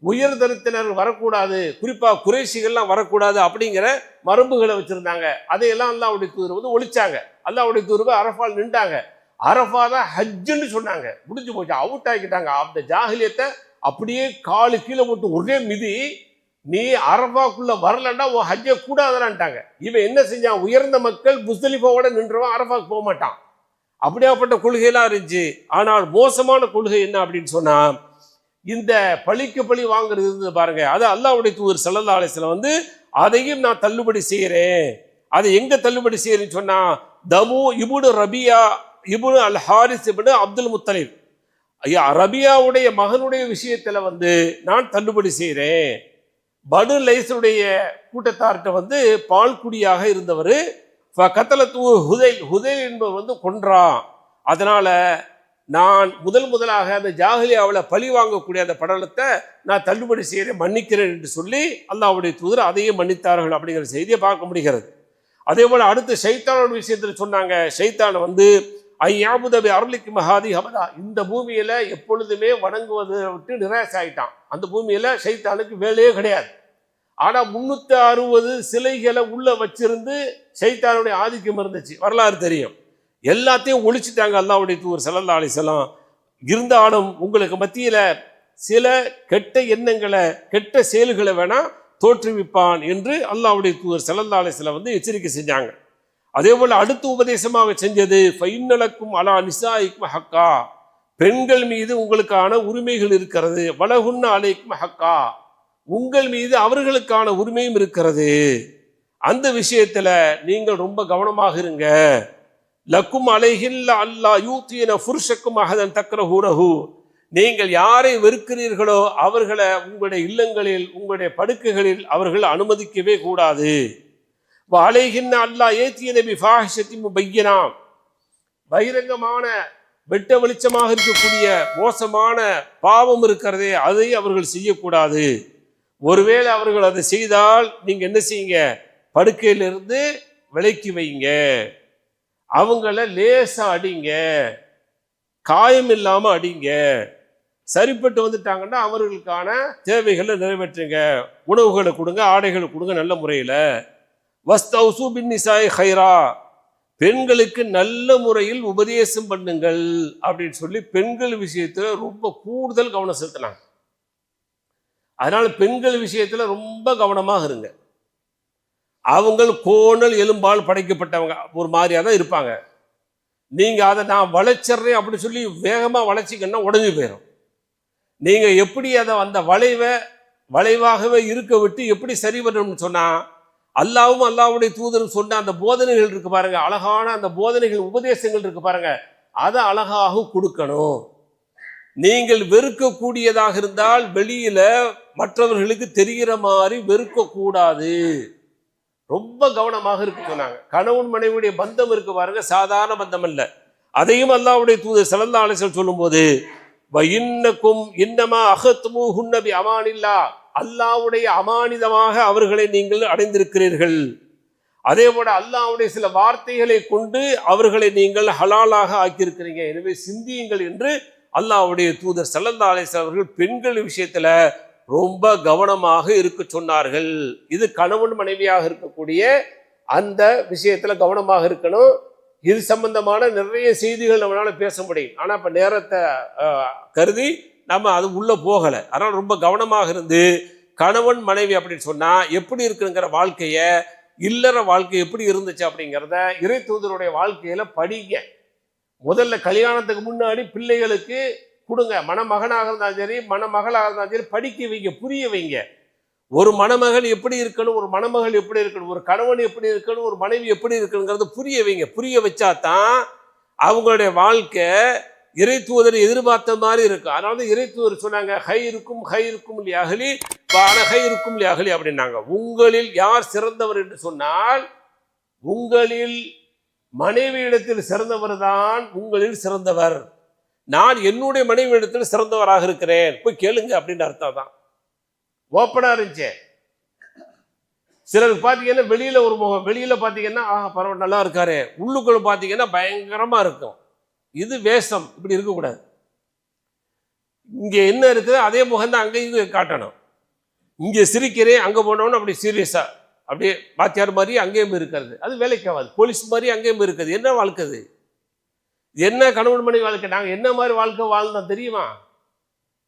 உயர்தரத்தினர் வரக்கூடாது, குறிப்பா குறைஷிகள்லாம் வரக்கூடாது அப்படிங்கிற மரபுகளை வச்சிருந்தாங்க. அதையெல்லாம் அல்லாஹ்வுடைய தூதர் வந்து ஒழிச்சாங்க. அல்லாஹ்வுடைய தூதர் அரஃபால் நின்றாங்க. அரஃபா தான் ஹஜ்ஜுன்னு சொன்னாங்க. முடிஞ்சு போச்சு, அவுட் ஆக்கிட்டாங்க. அந்த ஜாஹிலியத்தை அப்படியே காலு கீழே போட்டு ஒரே மிதி, நீ அரஃபாக்குள்ள வரலன்னா உன் ஹஜ்ஜை கூடாதான்ட்டாங்க. இவன் என்ன செஞ்சான்? உயர்ந்த மக்கள் முஸ்தலிஃபாவோட நின்றவன் அரஃபாக்கு போக மாட்டான். அப்படியாப்பட்ட கொள்கையெல்லாம் இருந்துச்சு. ஆனால் மோசமான கொள்கை என்ன அப்படின்னு சொன்னா, இந்த பழிக்கு பழி வாங்குறது இருந்தது பாருங்க, அது அல்லாஹ்வுடைய தூதர் ஸல்லல்லாஹு அலைஹி வஸல்லம் வந்து அதையும் நான் தள்ளுபடி செய்கிறேன். அதை எங்க தள்ளுபடி செய்யறேன்னு சொன்னா, தமு இப்னு ரபியா இப்னு அல் ஹாரிஸ் இப்னு அப்துல் முத்தலிப், ஐயா ரபியாவுடைய மகனுடைய விஷயத்துல வந்து நான் தள்ளுபடி செய்கிறேன். பனு லைஸுடைய கூட்டத்தார்கிட்ட வந்து பால்குடியாக இருந்தவர், கத்தலத்து ஹுதைல் என்பவர் வந்து கொன்றான். அதனால நான் முதலாக அந்த ஜாஹிலியாவில் பழி வாங்கக்கூடிய அந்த படலத்தை நான் தள்ளுபடி செய்கிறேன், மன்னிக்கிறேன் என்று சொல்லி அல்லாஹ்வுடைய தூதர் அதையும் மன்னித்தார்கள் அப்படிங்கிற செய்தியை பார்க்க முடிகிறது. அதே போல அடுத்து ஷைத்தானோட விஷயத்தில் சொன்னாங்க, ஷைத்தானை வந்து ஐயாபுதபி அருளிக்கு மகாதி ஹமதா, இந்த பூமியில எப்பொழுதுமே வணங்குவதை விட்டு நிராசை ஆயிட்டான். அந்த பூமியில ஷைத்தானுக்கு வேலையே கிடையாது. ஆனா 360 சிலைகளை உள்ள வச்சிருந்து ஷைத்தானுடைய ஆதிக்கம் இருந்துச்சு, வரலாறு தெரியும். எல்லாத்தையும் ஒழிச்சுட்டாங்க அல்லாஹ்வுடைய தூதர் ஸல்லல்லாஹு அலைஹி வஸல்லம். இருந்தாலும் உங்களுக்கு மத்தியில சில கெட்ட எண்ணங்களை கெட்ட செயல்களை வேணா தோற்றுவிப்பான் என்று அல்லாஹ்வுடைய தூதர் ஸல்லல்லாஹு அலைஹி வஸல்லம் வந்து எச்சரிக்கை செஞ்சாங்க. அதே போல அடுத்த உபதேசமாக செஞ்சது ஃபைன்னலக்கும் அலா நிசாயிக்கும் ஹக்கா, பெண்கள் மீது உங்களுக்கான உரிமைகள் இருக்கிறது, வலகுன்ன அலைக்கும் ஹக்கா, உங்கள் மீது அவர்களுக்கான உரிமையும் இருக்கிறது. அந்த விஷயத்துல நீங்கள் ரொம்ப கவனமாக இருங்க. லக்கும் அலைஹில்ல அல்லா யூத்தியன ஃபுர்ஷக்கும் அஹதன் தக்ரஹூனஹு, நீங்கள் யாரை வெறுக்கிறீர்களோ அவர்களை உங்களுடைய இல்லங்களில் உங்களுடைய படுக்கைகளில் அவர்கள் அனுமதிக்கவே கூடாது. அலைஹின்ன அல்லா ஏத்திய நபி ஃபாஹிஷத்தி முபையனா, பகிரங்கமான வெட்ட வெளிச்சமாக இருக்கக்கூடிய மோசமான பாவம் இருக்கிறதே அதை அவர்கள் செய்யக்கூடாது. ஒருவேளை அவர்கள் அதை செய்தால் நீங்க என்ன செய்யுங்க, படுக்கையிலிருந்து விலக்கி வைங்க, அவங்கள லேசா அடிங்க, காயம் இல்லாம அடிங்க. சரிப்பட்டு வந்துட்டாங்கன்னா அவர்களுக்கான தேவைகளை நிறைவேற்றுங்க, உணவுகளை கொடுங்க, ஆடைகளை கொடுங்க நல்ல முறையில். வஸ்தௌசு பின் நிசாய் ஹைரா, பெண்களுக்கு நல்ல முறையில் உபதேசம் பண்ணுங்கள் அப்படின்னு சொல்லி பெண்கள் விஷயத்துல ரொம்ப கூடுதல் கவனம் செலுத்தினாங்க. அதனால பெண்கள் விஷயத்துல ரொம்ப கவனமாக இருங்க. அவங்க கோணல் எலும்பால் படைக்கப்பட்டவங்க ஒரு மாதிரியா தான் இருப்பாங்க. நீங்க அதை நான் வளைச்சிட்றேன் அப்படின்னு சொல்லி வேகமா வளைச்சிங்கன்னா உடஞ்சி போயிடும். நீங்க எப்படி அதை அந்த வளைவாகவே இருக்க விட்டு எப்படி சரி பண்ணணும்னு சொன்னா, அல்லாவும் அல்லாவுடைய தூதரும் சொன்ன அந்த போதனைகள் இருக்கு பாருங்க, அழகான அந்த போதனைகள் உபதேசங்கள் இருக்கு பாருங்க, அதை அழகாக கொடுக்கணும். நீங்கள் வெறுக்கக்கூடியதாக இருந்தால் வெளியில மற்றவர்களுக்கு தெரிகிற மாதிரி வெறுக்க கூடாது, ரொம்ப கவனமாக இருக்கு சொன்னாங்க. கணவன் மனைவியுடைய பந்தம் இருக்கு பாருங்க, சாதாரண பந்தம் அல்ல. அதையும் அல்லாஹ்வுடைய தூதர் ஸல்லல்லாஹு அலைஹி வஸல்லம் சொல்லும்போது வஇன்னக்கும் இன்னமா அஹத்முஹுன்ன பி அமானில்லா, அல்லாஹ்வுடைய அமானிதமாக அவர்களை நீங்கள் அடைந்திருக்கிறீர்கள். அதே போல அல்லாஹ்வுடைய சில வார்த்தைகளை கொண்டு அவர்களை நீங்கள் ஹலாலாக ஆக்கியிருக்கிறீங்க. எனவே சிந்தியுங்கள் என்று அல்லாஹ்வுடைய தூதர் ஸல்லல்லாஹு அலைஹி வஸல்லம் அவர்கள் பெண்கள் விஷயத்துல ரொம்ப கவனமாக இருக்க சொன்னார்கள். இது கணவன் மனைவியாக இருக்கக்கூடிய அந்த விஷயத்துல கவனமாக இருக்கணும். இது சம்பந்தமான நிறைய செய்திகள் நம்மளால பேச முடியும். ஆனா இப்ப நேரத்தை கருதி நம்ம அது உள்ள போகல. அதனால ரொம்ப கவனமாக இருந்து கணவன் மனைவி அப்படின்னு சொன்னா எப்படி இருக்குங்கிற வாழ்க்கைய, இல்லற வாழ்க்கை எப்படி இருந்துச்சு அப்படிங்கிறத இறை தூதருடைய வாழ்க்கையில படிங்க. முதல்ல கல்யாணத்துக்கு முன்னாடி பிள்ளைகளுக்கு கொடுங்க. மணமகனாக இருந்தாலும் சரி மணமகளாக இருந்தாலும் சரி படிக்க வைங்க, புரிய வைங்க. ஒரு மணமகன் எப்படி இருக்கணும், ஒரு மணமகள் எப்படி இருக்கணும், ஒரு கணவன் எப்படி இருக்கணும், ஒரு மனைவி எப்படி இருக்கணுங்கிறது புரிய வைங்க. புரிய வச்சா தான் அவங்களுடைய வாழ்க்கை இறை தூதர் எதிர்பார்த்த மாதிரி இருக்கும். அதனால இறை தூதர் சொன்னாங்க ஹை இருக்கும் லியாஹலி ஹை இருக்கும் லியாஹலி அப்படின்னாங்க. உங்களில் யார் சிறந்தவர் என்று சொன்னால் உங்களில் மனைவியிடத்தில் சிறந்தவர் தான் உங்களில் சிறந்தவர். நான் என்னுடைய மனைவியிடத்தில் சிறந்தவராக இருக்கிறேன், போய் கேளுங்க அப்படின்னு அர்த்தம் தான். ஓப்பனா இருந்துச்சு. சிலருக்கு பார்த்தீங்கன்னா வெளியில ஒரு முகம், வெளியில பார்த்தீங்கன்னா பரவாயில்ல நல்லா இருக்காரு, உள்ளுக்குள்ள பார்த்தீங்கன்னா பயங்கரமா இருக்கும். இது வேஷம், இப்படி இருக்கக்கூடாது. இங்க என்ன இருக்குது அதே முகம் தான் அங்கேயும் காட்டணும். இங்க சிரிக்கிறேன், அங்க போனோன்னு அப்படி சீரியஸா அப்படியே பாத்தியார் மாதிரி அங்கேயும் இருக்கிறது, அது வேலைக்காகாது. போலீஸ் மாதிரி அங்கேயும் இருக்குது. என்ன வாழ்க்கை அது? என்ன கணவன் மனைவி வாழ்க்கை? நாங்கள் என்ன மாதிரி வாழ்க்கை வாழ்ந்தோம் தெரியுமா?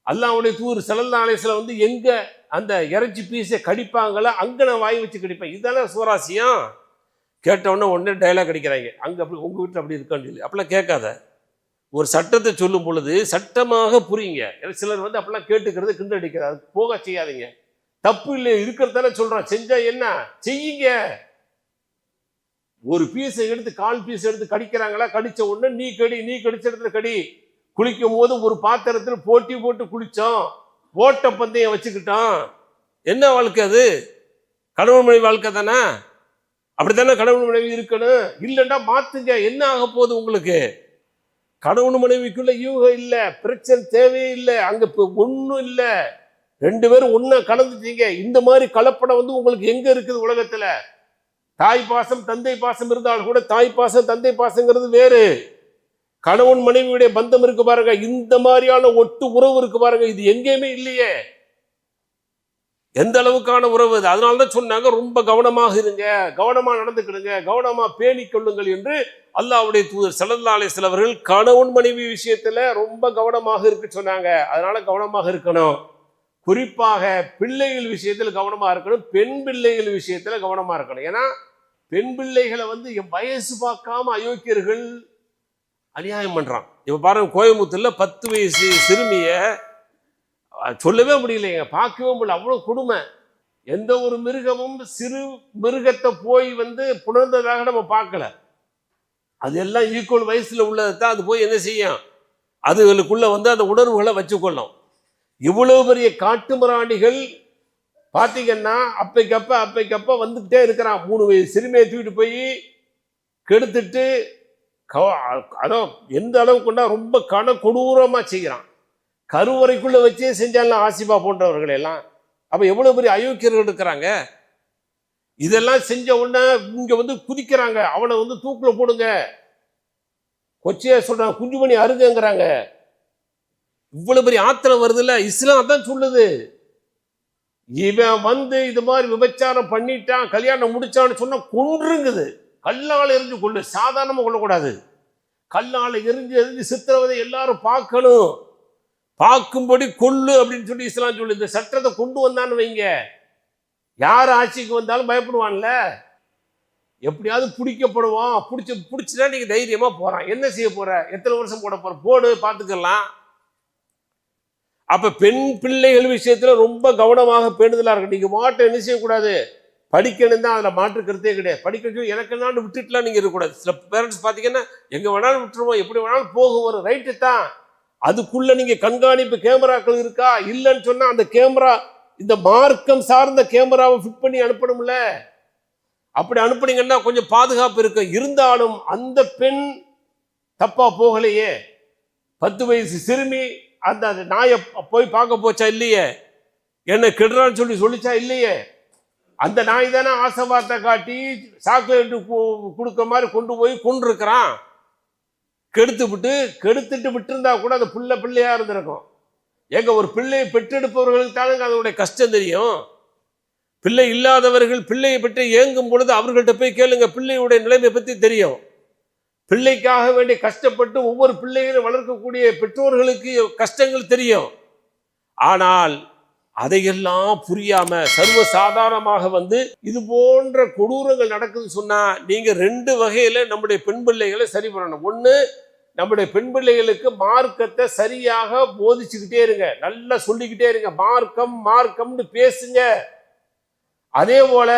அல்லாஹ்வுடைய தூதர் ஸல்லல்லாஹு அலைஹி வஸல்லம் வந்து எங்க அந்த இறைச்சி பீஸை கடிப்பாங்களோ அங்கே நான் வாய் வச்சு கடிப்பேன். இதுதானே சுவராசியம். கேட்டவுடனே உடனே டைலாக் அடிக்கிறாங்க. அங்கே அப்படி உங்கள் வீட்டில் அப்படி இருக்கான்னு சொல்லி அப்படிலாம் கேட்காத. ஒரு சட்டத்தை சொல்லும் பொழுது சட்டமாக புரியுங்க. சிலர் வந்து அப்படிலாம் கேட்டுக்கிறது கிண்டல் அடிக்கிறது, அது போக செய்யாதீங்க. தப்பு இல்லை, இருக்கிறதானே சொல்கிறோம். செஞ்சா என்ன செய்யுங்க. ஒரு பீஸை எடுத்து 1/4 பீஸ் எடுத்து கடிக்கிறாங்களா, கடிச்ச உடனே நீ கடி, நீ கடிச்ச இடத்துல கடி. குளிக்கும் போது ஒரு பாத்திரத்தில் போட்டி போட்டு குளிச்சோம், ஓட்ட பந்தயம் வச்சுக்கிட்டோம். என்ன வாழ்க்கை அது? கணவன் மனைவி வாழ்க்கை தானே? அப்படித்தானே கணவன் மனைவி இருக்கணும். இல்லைன்னா மாத்துங்க. என்ன ஆக போகுது உங்களுக்கு? கணவன் மனைவிக்குள்ள யூகம் இல்லை, பிரச்சனை தேவையே இல்லை, அங்க ஒன்றும் இல்லை. 2 பேரும் ஒன்னா கலந்துட்டீங்க. இந்த மாதிரி கலப்படம் வந்து உங்களுக்கு எங்க இருக்குது உலகத்துல? தாய் பாசம் தந்தை பாசம் இருந்தால் கூட தாய் பாசம் தந்தை பாசங்கிறது வேறு. கணவன் மனைவியுடைய பந்தம் இருக்கு பாருங்க, இந்த மாதிரியான ஒட்டு உறவு இருக்கு பாருங்க, இது எங்கேயுமே இல்லையே. எந்த அளவுக்கான உறவு அது? அதனாலதான் சொன்னாங்க ரொம்ப கவனமாக இருங்க, கவனமா நடந்துக்கிடுங்க, கவனமா பேணி கொள்ளுங்கள் என்று அல்லாஹ்வுடைய தூதர் ஸல்லல்லாஹு அலைஹி வஸல்லம் அவர்கள் கணவன் மனைவி விஷயத்துல ரொம்ப கவனமாக இருக்க சொன்னாங்க. அதனால கவனமாக இருக்கணும். குறிப்பாக பிள்ளைகள் விஷயத்தில் கவனமா இருக்கணும், பெண் பிள்ளைகள் விஷயத்துல கவனமா இருக்கணும். ஏன்னா பெண் பிள்ளைகளை வந்து வயசு பார்க்காம அயோக்கியர்கள் அநியாயம் பண்றான். இப்ப பாருங்க, கோயம்புத்தூர்ல 10 வயசு சிறுமிய சொல்லவே முடியலைங்க, பார்க்கவே முடியல, அவ்வளவு கொடுமை. எந்த ஒரு மிருகமும் சிறு மிருகத்தை போய் வந்து புணர்ந்ததாக நம்ம பார்க்கல. அது எல்லாம் ஈக்குவல் வயசுல உள்ளதை தான் அது போய் என்ன செய்யும், அதுகளுக்குள்ள வந்து அந்த உணர்வுகளை வச்சுக்கொள்ளும். இவ்வளவு பெரிய காட்டுமிராண்டிகள் பார்த்தீங்கன்னா அப்பைக்கப்ப வந்துகிட்டே இருக்கிறான். 3 வயசு சிறுமியை தூக்கிட்டு போய் கெடுத்துட்டு அதோ எந்த அளவுக்குன்னா ரொம்ப கொடூரமா செய்கிறான். கருவறைக்குள்ள வச்சே செஞ்சாலும் ஆசிபா போன்றவர்கள் எல்லாம். அப்ப எவ்வளவு பெரிய அயோக்கியர்கள் இருக்கிறாங்க. இதெல்லாம் செஞ்ச உடனே இங்க வந்து குதிக்கிறாங்க, அவனை வந்து தூக்குல போடுங்க, கொச்சையா சொல்றாங்க, குஞ்சுமணி அருங்கிறாங்க. இவ்வளவு பெரிய ஆத்திரம் வருதுல்ல. இஸ்லாம் தான் சொல்லுது, இவன் வந்து இது மாதிரி விபச்சாரம் பண்ணிட்டான், கல்யாணம் முடிச்சான்னு சொன்னா கொன்றுங்குது. கல்லால் எரிஞ்சு கொள்ளு, சாதாரணமா கொள்ளக்கூடாது. கல்லால் எரிஞ்சு சித்திரவதை எல்லாரும் பார்க்கணும், பார்க்கும்படி கொள்ளு அப்படின்னு சொல்லி இஸ்லாம் சொல்லு. இந்த சட்டத்தை கொண்டு வந்தான்னு வைங்க, யார் ஆட்சிக்கு வந்தாலும் பயப்படுவான்ல, எப்படியாவது பிடிக்கப்படுவான். பிடிச்சிட்டா நீங்க தைரியமா போறான். என்ன செய்ய போற, எத்தனை வருஷம் போட போற, போடு பார்த்துக்கலாம். அப்ப பெண் பிள்ளைகள் விஷயத்துல ரொம்ப கவனமாக பேணுதலா இருக்கு. நீங்க மாட்டை என்ன செய்யக்கூடாது, படிக்கணும் தான், அதில் மாற்று கருத்தே கிடையாது. படிக்கணும் எனக்கு என்னான்னு விட்டுட்டுலாம் நீங்கள் இருக்கக்கூடாது. சில பேரண்ட்ஸ் பார்த்தீங்கன்னா எங்கே வேணாலும் விட்டுருவோம், எப்படி வேணாலும் போகும், வரும், ரைட்டு தான். அதுக்குள்ள நீங்கள் கண்காணிப்பு கேமராக்கள் இருக்கா இல்லைன்னு சொன்னால் அந்த கேமரா இந்த மார்க்கம் சார்ந்த கேமராவை ஃபிட் பண்ணி அனுப்பணும்ல. அப்படி அனுப்புனீங்கன்னா கொஞ்சம் பாதுகாப்பு இருக்கு. இருந்தாலும் அந்த பெண் தப்பா போகலையே. 10 வயசு சிறுமி அந்த நாயை போய் பார்க்க போச்சா இல்லையே, என்ன கெடுறான்னு சொல்லி சொல்லிச்சா இல்லையே. அந்த நாய் தானே ஆசைவார்த்தை காட்டி சாக்லேட்டு கொடுக்க மாதிரி கொண்டு போய் கொண்டிருக்கிறான். கெடுத்துட்டு விட்டுருந்தா கூட அந்த பிள்ளையா இருந்திருக்கும். எங்க ஒரு பிள்ளையை பெற்றெடுப்பவர்களுக்கு தானுங்க அதனுடைய கஷ்டம் தெரியும். பிள்ளை இல்லாதவர்கள் பிள்ளையை பெற்று ஏங்கும் பொழுது அவர்கள்ட்ட போய் கேளுங்க, பிள்ளையுடைய நிலைமை பற்றி தெரியும். பிள்ளைக்காக வேண்டி கஷ்டப்பட்டு ஒவ்வொரு பிள்ளைகளும் வளர்க்கக்கூடிய பெற்றோர்களுக்கு கஷ்டங்கள் தெரியும். ஆனால் அதையெல்லாம் புரியாம சர்வசாதாரணமாக வந்து இது போன்ற கொடூரங்கள் நடக்குதுன்னு சொன்னா நீங்க 2 வகையில நம்முடைய பெண் பிள்ளைகளை சரி பண்ணணும். ஒண்ணு, நம்முடைய பெண் பிள்ளைகளுக்கு மார்க்கத்தை சரியாக போதிச்சுக்கிட்டே இருங்க, நல்லா சொல்லிக்கிட்டே இருங்க, மார்க்கம்னு பேசுங்க. அதே போல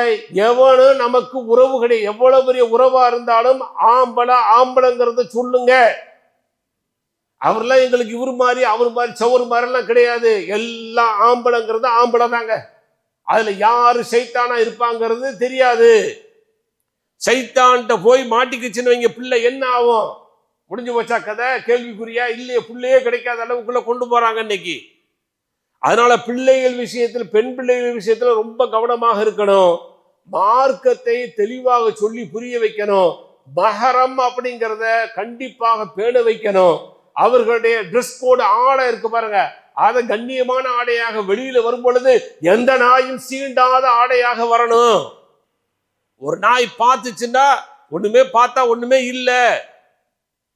எவனும் நமக்கு உறவு கிடையாது, எவ்வளவு பெரிய உறவா இருந்தாலும் ஆம்பளைங்கிறத சொல்லுங்க. அவர்லாம் எங்களுக்கு இவர் மாதிரி அவர் மாதிரி சவுறு மாதிரிலாம் கிடையாது. எல்லாம் ஆம்பளைங்கிறது ஆம்பளை தாங்க. அதுல யாரு சைத்தானா இருப்பாங்கிறது தெரியாது. சைத்தான்ட்ட போய் மாட்டிக்கிச்சுன்னு வைங்க, பிள்ளை என்ன ஆகும்? முடிஞ்சு போச்சா கதை? கேள்விக்குறியா? இல்லையே, பிள்ளையே கிடைக்காத அளவுக்குள்ள கொண்டு போறாங்க இன்னைக்கு. அதனால பிள்ளைகள் விஷயத்தில், பெண் பிள்ளைகள் விஷயத்துல ரொம்ப கவனமாக இருக்கணும். மார்க்கத்தை தெளிவாக சொல்லி புரிய வைக்கணும். மஹரம் அப்படிங்கிறத கண்டிப்பாக பேண வைக்கணும். அவர்களுடைய ட்ரெஸ் கோடு ஆடை இருக்கு பாருங்க, அதை கண்ணியமான ஆடையாக வெளியில வரும் பொழுது எந்த நாயும் சீண்டாத ஆடையாக வரணும். ஒரு நாய் பார்த்துச்சுன்னா ஒண்ணுமே பார்த்தா ஒண்ணுமே இல்லை,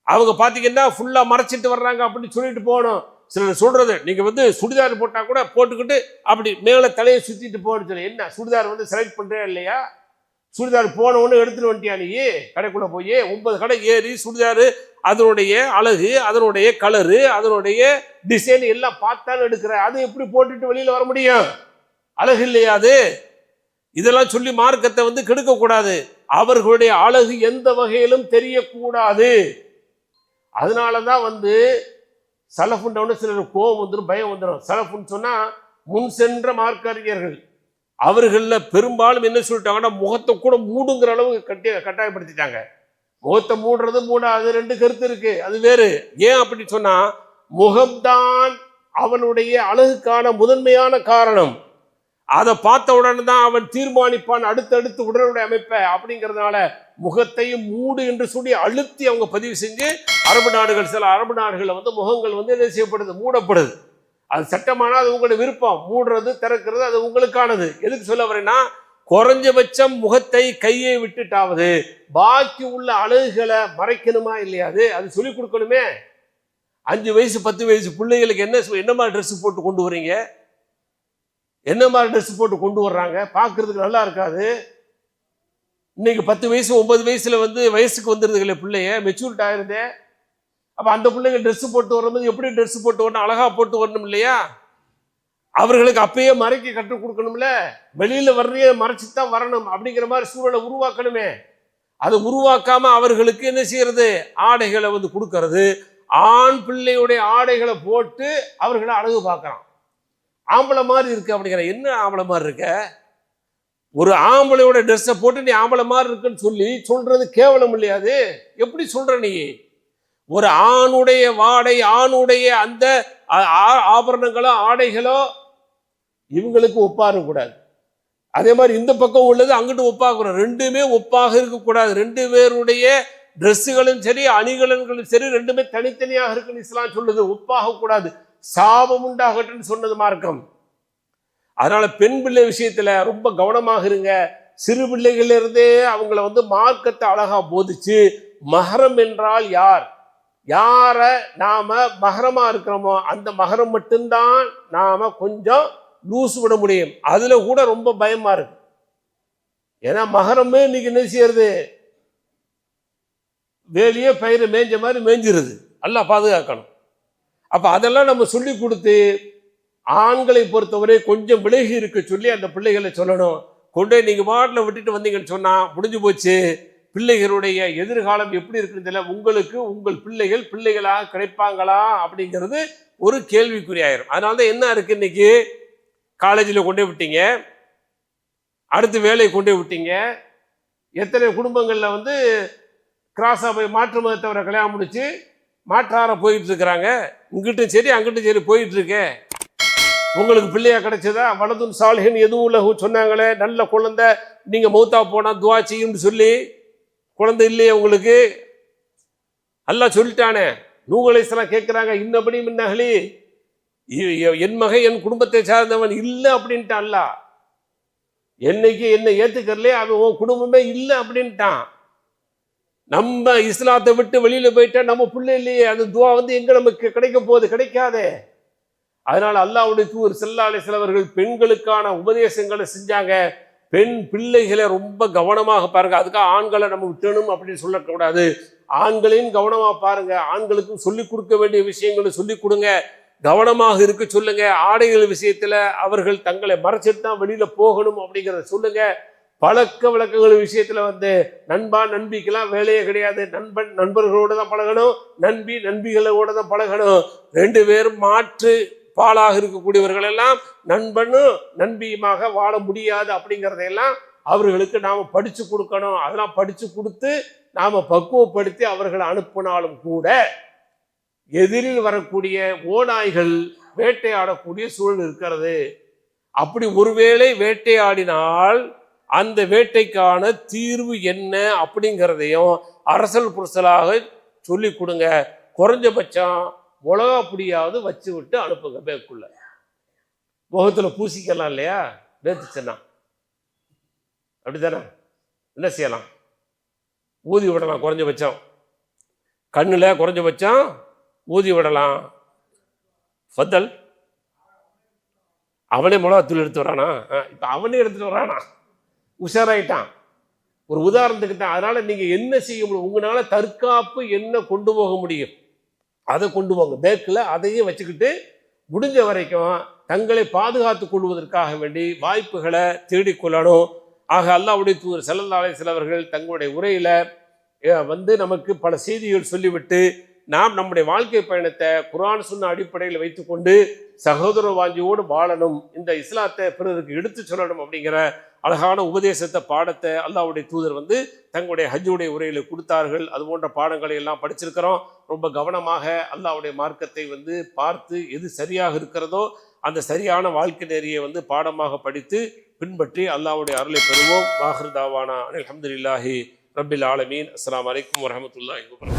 அவங்க பாத்தீங்கன்னா ஃபுல்லா மறைச்சிட்டு வர்றாங்க அப்படின்னு சொல்லிட்டு போகணும். சிலர் சொல்றது, நீங்க வந்து சுடிதார் போட்டா கூட போட்டுக்கிட்டு அப்படி மேல தலையை சுத்திட்டு போகணும். என்ன சுடிதார் வந்து செலக்ட் பண்றே இல்லையா? சுடிதார் போன ஒன்று எடுத்துட்டு வந்துட்டியா நீ கடைக்குள்ள போய் 9 கடை ஏறி சுடிதாரு அதனுடைய அழகு, அதனுடைய கலரு, அதனுடைய டிசைன் எல்லாம் பார்த்தாலும் எடுக்கிற. அது எப்படி போட்டுட்டு வெளியில வர முடியும்? அழகு இல்லையா அது? இதெல்லாம் சொல்லி மார்க்கத்தை கெடுக்க கூடாது. அவர்களுடைய அழகு எந்த வகையிலும் தெரியக்கூடாது. அதனாலதான் சலஃபுண்டவனு சிலர் கோபம் வந்துடும், பயம் வந்துடும். சலஃபுன்னு சொன்னா முன் சென்ற மார்க்க அறிஞர்கள். அவர்கள பெரும்பாலும் என்ன சொல்லிட்டாங்கன்னா, முகத்தை கூட மூடுங்கிற அளவுக்கு கட்டாயப்படுத்திட்டாங்க. முகத்தை மூடுறது மூடாது ரெண்டு கருத்து இருக்கு, அது வேறு. ஏன் அப்படி சொன்னா, முகம்தான் அவனுடைய அழகுக்கான முதன்மையான காரணம். அதை பார்த்த உடனே தான் அவன் தீர்மானிப்பான் அடுத்தடுத்து உடலுடைய அமைப்பை. அப்படிங்கிறதுனால முகத்தையும் மூடு என்று சொல்லி அழுத்தி அவங்க பதிவு செஞ்சு அரபு நாடுகள், சில அரபு நாடுகளில் முகங்கள் என்ன செய்யப்படுது, மூடப்படுது. அது சட்டமானால் அது உங்களுடைய விருப்பம். மூடுறது திறக்கிறது அது உங்களுக்கானது. எதுக்கு சொல்ல வரேன்னா, குறைஞ்சபட்சம் முகத்தை கையை விட்டுட்டாவது பாக்கி உள்ள அழகுகளை மறைக்கணுமா இல்லையா? அது சொல்லிக் கொடுக்கணுமே. 5 வயசு 10 வயசு பிள்ளைகளுக்கு என்ன மாதிரி ட்ரெஸ் போட்டு கொண்டு வரீங்க? என்ன மாதிரி ட்ரெஸ் போட்டு கொண்டு வர்றாங்க? பார்க்கறதுக்கு நல்லா இருக்காது. இன்னைக்கு 10 வயசு 9 வயசுல வயசுக்கு வந்துருதுங்களே பிள்ளைய, மெச்சூரிட்டி ஆயிருந்தே. அப்ப அந்த பிள்ளைங்க ட்ரெஸ் போட்டு வரும்போது எப்படி ட்ரெஸ் போட்டு வரணும்? அழகா போட்டு வரணும் இல்லையா? அவர்களுக்கு அப்பயே மறைக்க கற்றுக் கொடுக்கணும்ல. வெளியில வர்றதையே மறைச்சுதான் வரணும் அப்படிங்கிற மாதிரி சூழலை உருவாக்கணுமே. அதை உருவாக்காம அவர்களுக்கு என்ன செய்யறது? ஆடைகளை கொடுக்கறது. ஆண் பிள்ளையுடைய ஆடைகளை போட்டு அவர்களை அழகு பார்க்கறான். ஆம்பளை மாதிரி இருக்கு அப்படிங்கிற. என்ன ஆம்பளை மாதிரி இருக்க? ஒரு ஆம்பளையோட ட்ரெஸ்ஸை போட்டு நீ ஆம்பளை மாதிரி இருக்குன்னு சொல்றது கேவலம் இல்லையாது? எப்படி சொல்ற நீ? ஒரு ஆணுடைய வாடை, ஆணுடைய அந்த ஆபரணங்களோ ஆடைகளோ இவங்களுக்கு ஒப்பாக கூடாது. அதே மாதிரி இந்த பக்கம் உள்ளது அங்கிட்டு ஒப்பாக, ரெண்டுமே ஒப்பாக இருக்கக்கூடாது. 2 பேருடைய ட்ரெஸ்ஸுகளும் சரி அணிகலன்களும் சரி ரெண்டுமே தனித்தனியாக இருக்குன்னு இஸ்லாம் சொல்லுது. ஒப்பாக கூடாது, சாபம் உண்டாகட்டும்னு சொன்னது மார்க்கம். அதனால பெண் பிள்ளை விஷயத்துல ரொம்ப கவனமாக இருங்க. சிறு பிள்ளைகள்ல இருந்தே அவங்கள மார்க்கத்தை அழகா போதிச்சு, மஹரம் என்றால் யார், யார நாம மஹரமா இருக்கிறோமோ அந்த மஹரம் மட்டும்தான் நாம கொஞ்சம் லூஸ் விட முடியும். அதுல கூட ரொம்ப பயமா இருக்கு. ஏன்னா மஹரமே இன்னைக்கு என்ன செய்யறது? வேலியே பயிரை மேய்ஞ்ச மாதிரி மேய்ஞ்சிருது. எல்லாம் பாதுகாக்கணும். அப்ப அதெல்லாம் நம்ம சொல்லி கொடுத்து, ஆண்களை பொறுத்தவரை கொஞ்சம் விலகி இருக்க சொல்லி அந்த பிள்ளைகளை சொல்லணும். கொண்டே நீங்க வாட்டில் விட்டுட்டு வந்தீங்கன்னு சொன்னா முடிஞ்சு போச்சு. பிள்ளைகளுடைய எதிர்காலம் எப்படி இருக்குன்னு தெரியல. உங்களுக்கு உங்கள் பிள்ளைகள் பிள்ளைகளாக கிடைப்பாங்களா அப்படிங்கிறது ஒரு கேள்விக்குறியாயிரும். அதனாலதான் என்ன இருக்கு, இன்னைக்கு காலேஜில் கொண்டே விட்டீங்க, அடுத்து வேலையை கொண்டே விட்டீங்க. எத்தனை குடும்பங்கள்ல கிராஸா போய் மாற்று மதத்தவரை கல்யாணம் முடிச்சு மாற்றார போயிட்டு இருக்கிறாங்க. இங்கிட்டும் சரி அங்கிட்டும் சரி போயிட்டு இருக்கேன். உங்களுக்கு பிள்ளையா கிடைச்சதா? வலதுன் சாலிஹின் எதுவும் சொன்னாங்களே, நல்ல குழந்தை, நீங்க மௌத்தா போனா துவா செய்யும்னு சொல்லி குழந்தை இல்லையே உங்களுக்கு? அல்லாஹ் சொல்லிட்டானே. நூஹ் அலைஹிஸ்ஸலாம் கேட்கிறாங்க, இன்னபடி மின்னஹ்லி, என் மகன் என் குடும்பத்தை சார்ந்தவன் இல்லை அப்படின்ட்டான். அல்லாஹ் என்னைக்கு என்னை ஏத்துக்கறலே அவன் உன் குடும்பமே இல்லை அப்படின்ட்டான். நம்ம இஸ்லாத்தை விட்டு வெளியில போயிட்டா நம்ம பிள்ளை இல்லையே, அந்த துவா எங்க நமக்கு கிடைக்க போகுது? கிடைக்காதே. அதனால அல்லாஹ்வுடைய தூதர் ஸல்லல்லாஹு அலைஹி வஸல்லம் அவர்கள் பெண்களுக்கான உபதேசங்களை செஞ்சாங்க. பெண் பிள்ளைகளை ரொம்ப கவனமாக பாருங்க. அதுக்காக ஆண்களை நம்ம விட்டணும் அப்படின்னு சொல்லக்கூடாது. ஆண்களையும் கவனமா பாருங்க. ஆண்களுக்கும் சொல்லிக் கொடுக்க வேண்டிய விஷயங்களை சொல்லிக் கொடுங்க. கவனமாக இருக்க சொல்லுங்க. ஆடைகள் விஷயத்துல அவர்கள் தங்களை மறைச்சிட்டு தான் வெளியில போகணும் அப்படிங்கிறத சொல்லுங்க. பழக்க வழக்கங்கள் விஷயத்துல நண்பா நண்பிக்கெல்லாம் வேலையே கிடையாது. நண்பன் நண்பர்களோட தான் பழகணும், நண்பி நண்பிகளோட தான் பழகணும். 2 பேரும் மாற்று பாலாக இருக்கக்கூடியவர்கள் எல்லாம் நண்பனும் நண்பியுமாக வாழ முடியாது. அப்படிங்கிறதையெல்லாம் அவர்களுக்கு நாம படிச்சு கொடுக்கணும். அதெல்லாம் படிச்சு கொடுத்து நாம பக்குவப்படுத்தி அவர்களை அனுப்பினாலும் கூட எதிரில் வரக்கூடிய ஓநாய்கள் வேட்டையாடக்கூடிய சூழல் இருக்கிறது. அப்படி ஒருவேளை வேட்டையாடினால் அந்த வேட்டைக்கான தீர்வு என்ன அப்படிங்கிறதையும் அரசல் புரசலாக சொல்லி கொடுங்க. குறைஞ்சபட்சம் மிளகா புடியாவது வச்சு விட்டு அனுப்புங்க. பேக்குள்ள முகத்துல பூசிக்கலாம் இல்லையா, நேத்துச்சுன்னா அப்படித்தானே? என்ன செய்யலாம்? ஊதி விடலாம். குறைஞ்சபட்சம் கண்ணுல குறைஞ்சபட்சம் ஊதி விடலாம். ஃபத்தல் அவனே மிளகாத்தூள் எடுத்து வரானா? இப்ப அவனே எடுத்துட்டு வரானா? உஷாராயிட்டான். ஒரு உதாரணத்துக்கு தான். அதனால நீங்க என்ன செய்ய முடியும், உங்களால தற்காப்பு என்ன கொண்டு போக முடியும் அதை கொண்டு போங்க. பேக்கில் அதையும் வச்சுக்கிட்டு முடிஞ்ச வரைக்கும் தங்களை பாதுகாத்துக் கொள்வதற்காக வேண்டி வாய்ப்புகளை தேடிக்கொள்ளணும். ஆக அல்லாஹ்வுடைய தூதர் ஸல்லல்லாஹு அலைஹி வஸல்லம் அவர்கள் தங்களுடைய உரையில நமக்கு பல செய்திகள் சொல்லிவிட்டு நாம் நம்முடைய வாழ்க்கை பயணத்தை குர்ஆன் சுன்னா அடிப்படையில் வைத்துக்கொண்டு சகோதர வாஞ்சியோடு வாழணும், இந்த இஸ்லாத்தை பிறருக்கு எடுத்து சொல்லணும் அப்படிங்கிற அழகான உபதேசத்தை பாடத்தை அல்லாஹ்வுடைய தூதர் தங்களுடைய ஹஜ்ஜுடைய உரையில கொடுத்தார்கள். அது போன்ற பாடங்களை எல்லாம் படிச்சிருக்கிறோம். ரொம்ப கவனமாக அல்லாஹ்வுடைய மார்க்கத்தை பார்த்து எது சரியாக இருக்கிறதோ அந்த சரியான வாழ்க்கை நெறியை பாடமாக படித்து பின்பற்றி அல்லாஹ்வுடைய அருளை பெறுவோம். வாஹிர் தாவானா அல்ஹம்துலில்லாஹி ரப்பில் ஆலமீன். அஸ்ஸலாமு அலைக்கும் வரஹ்மத்துல்லாஹி வபரகாத்துஹு.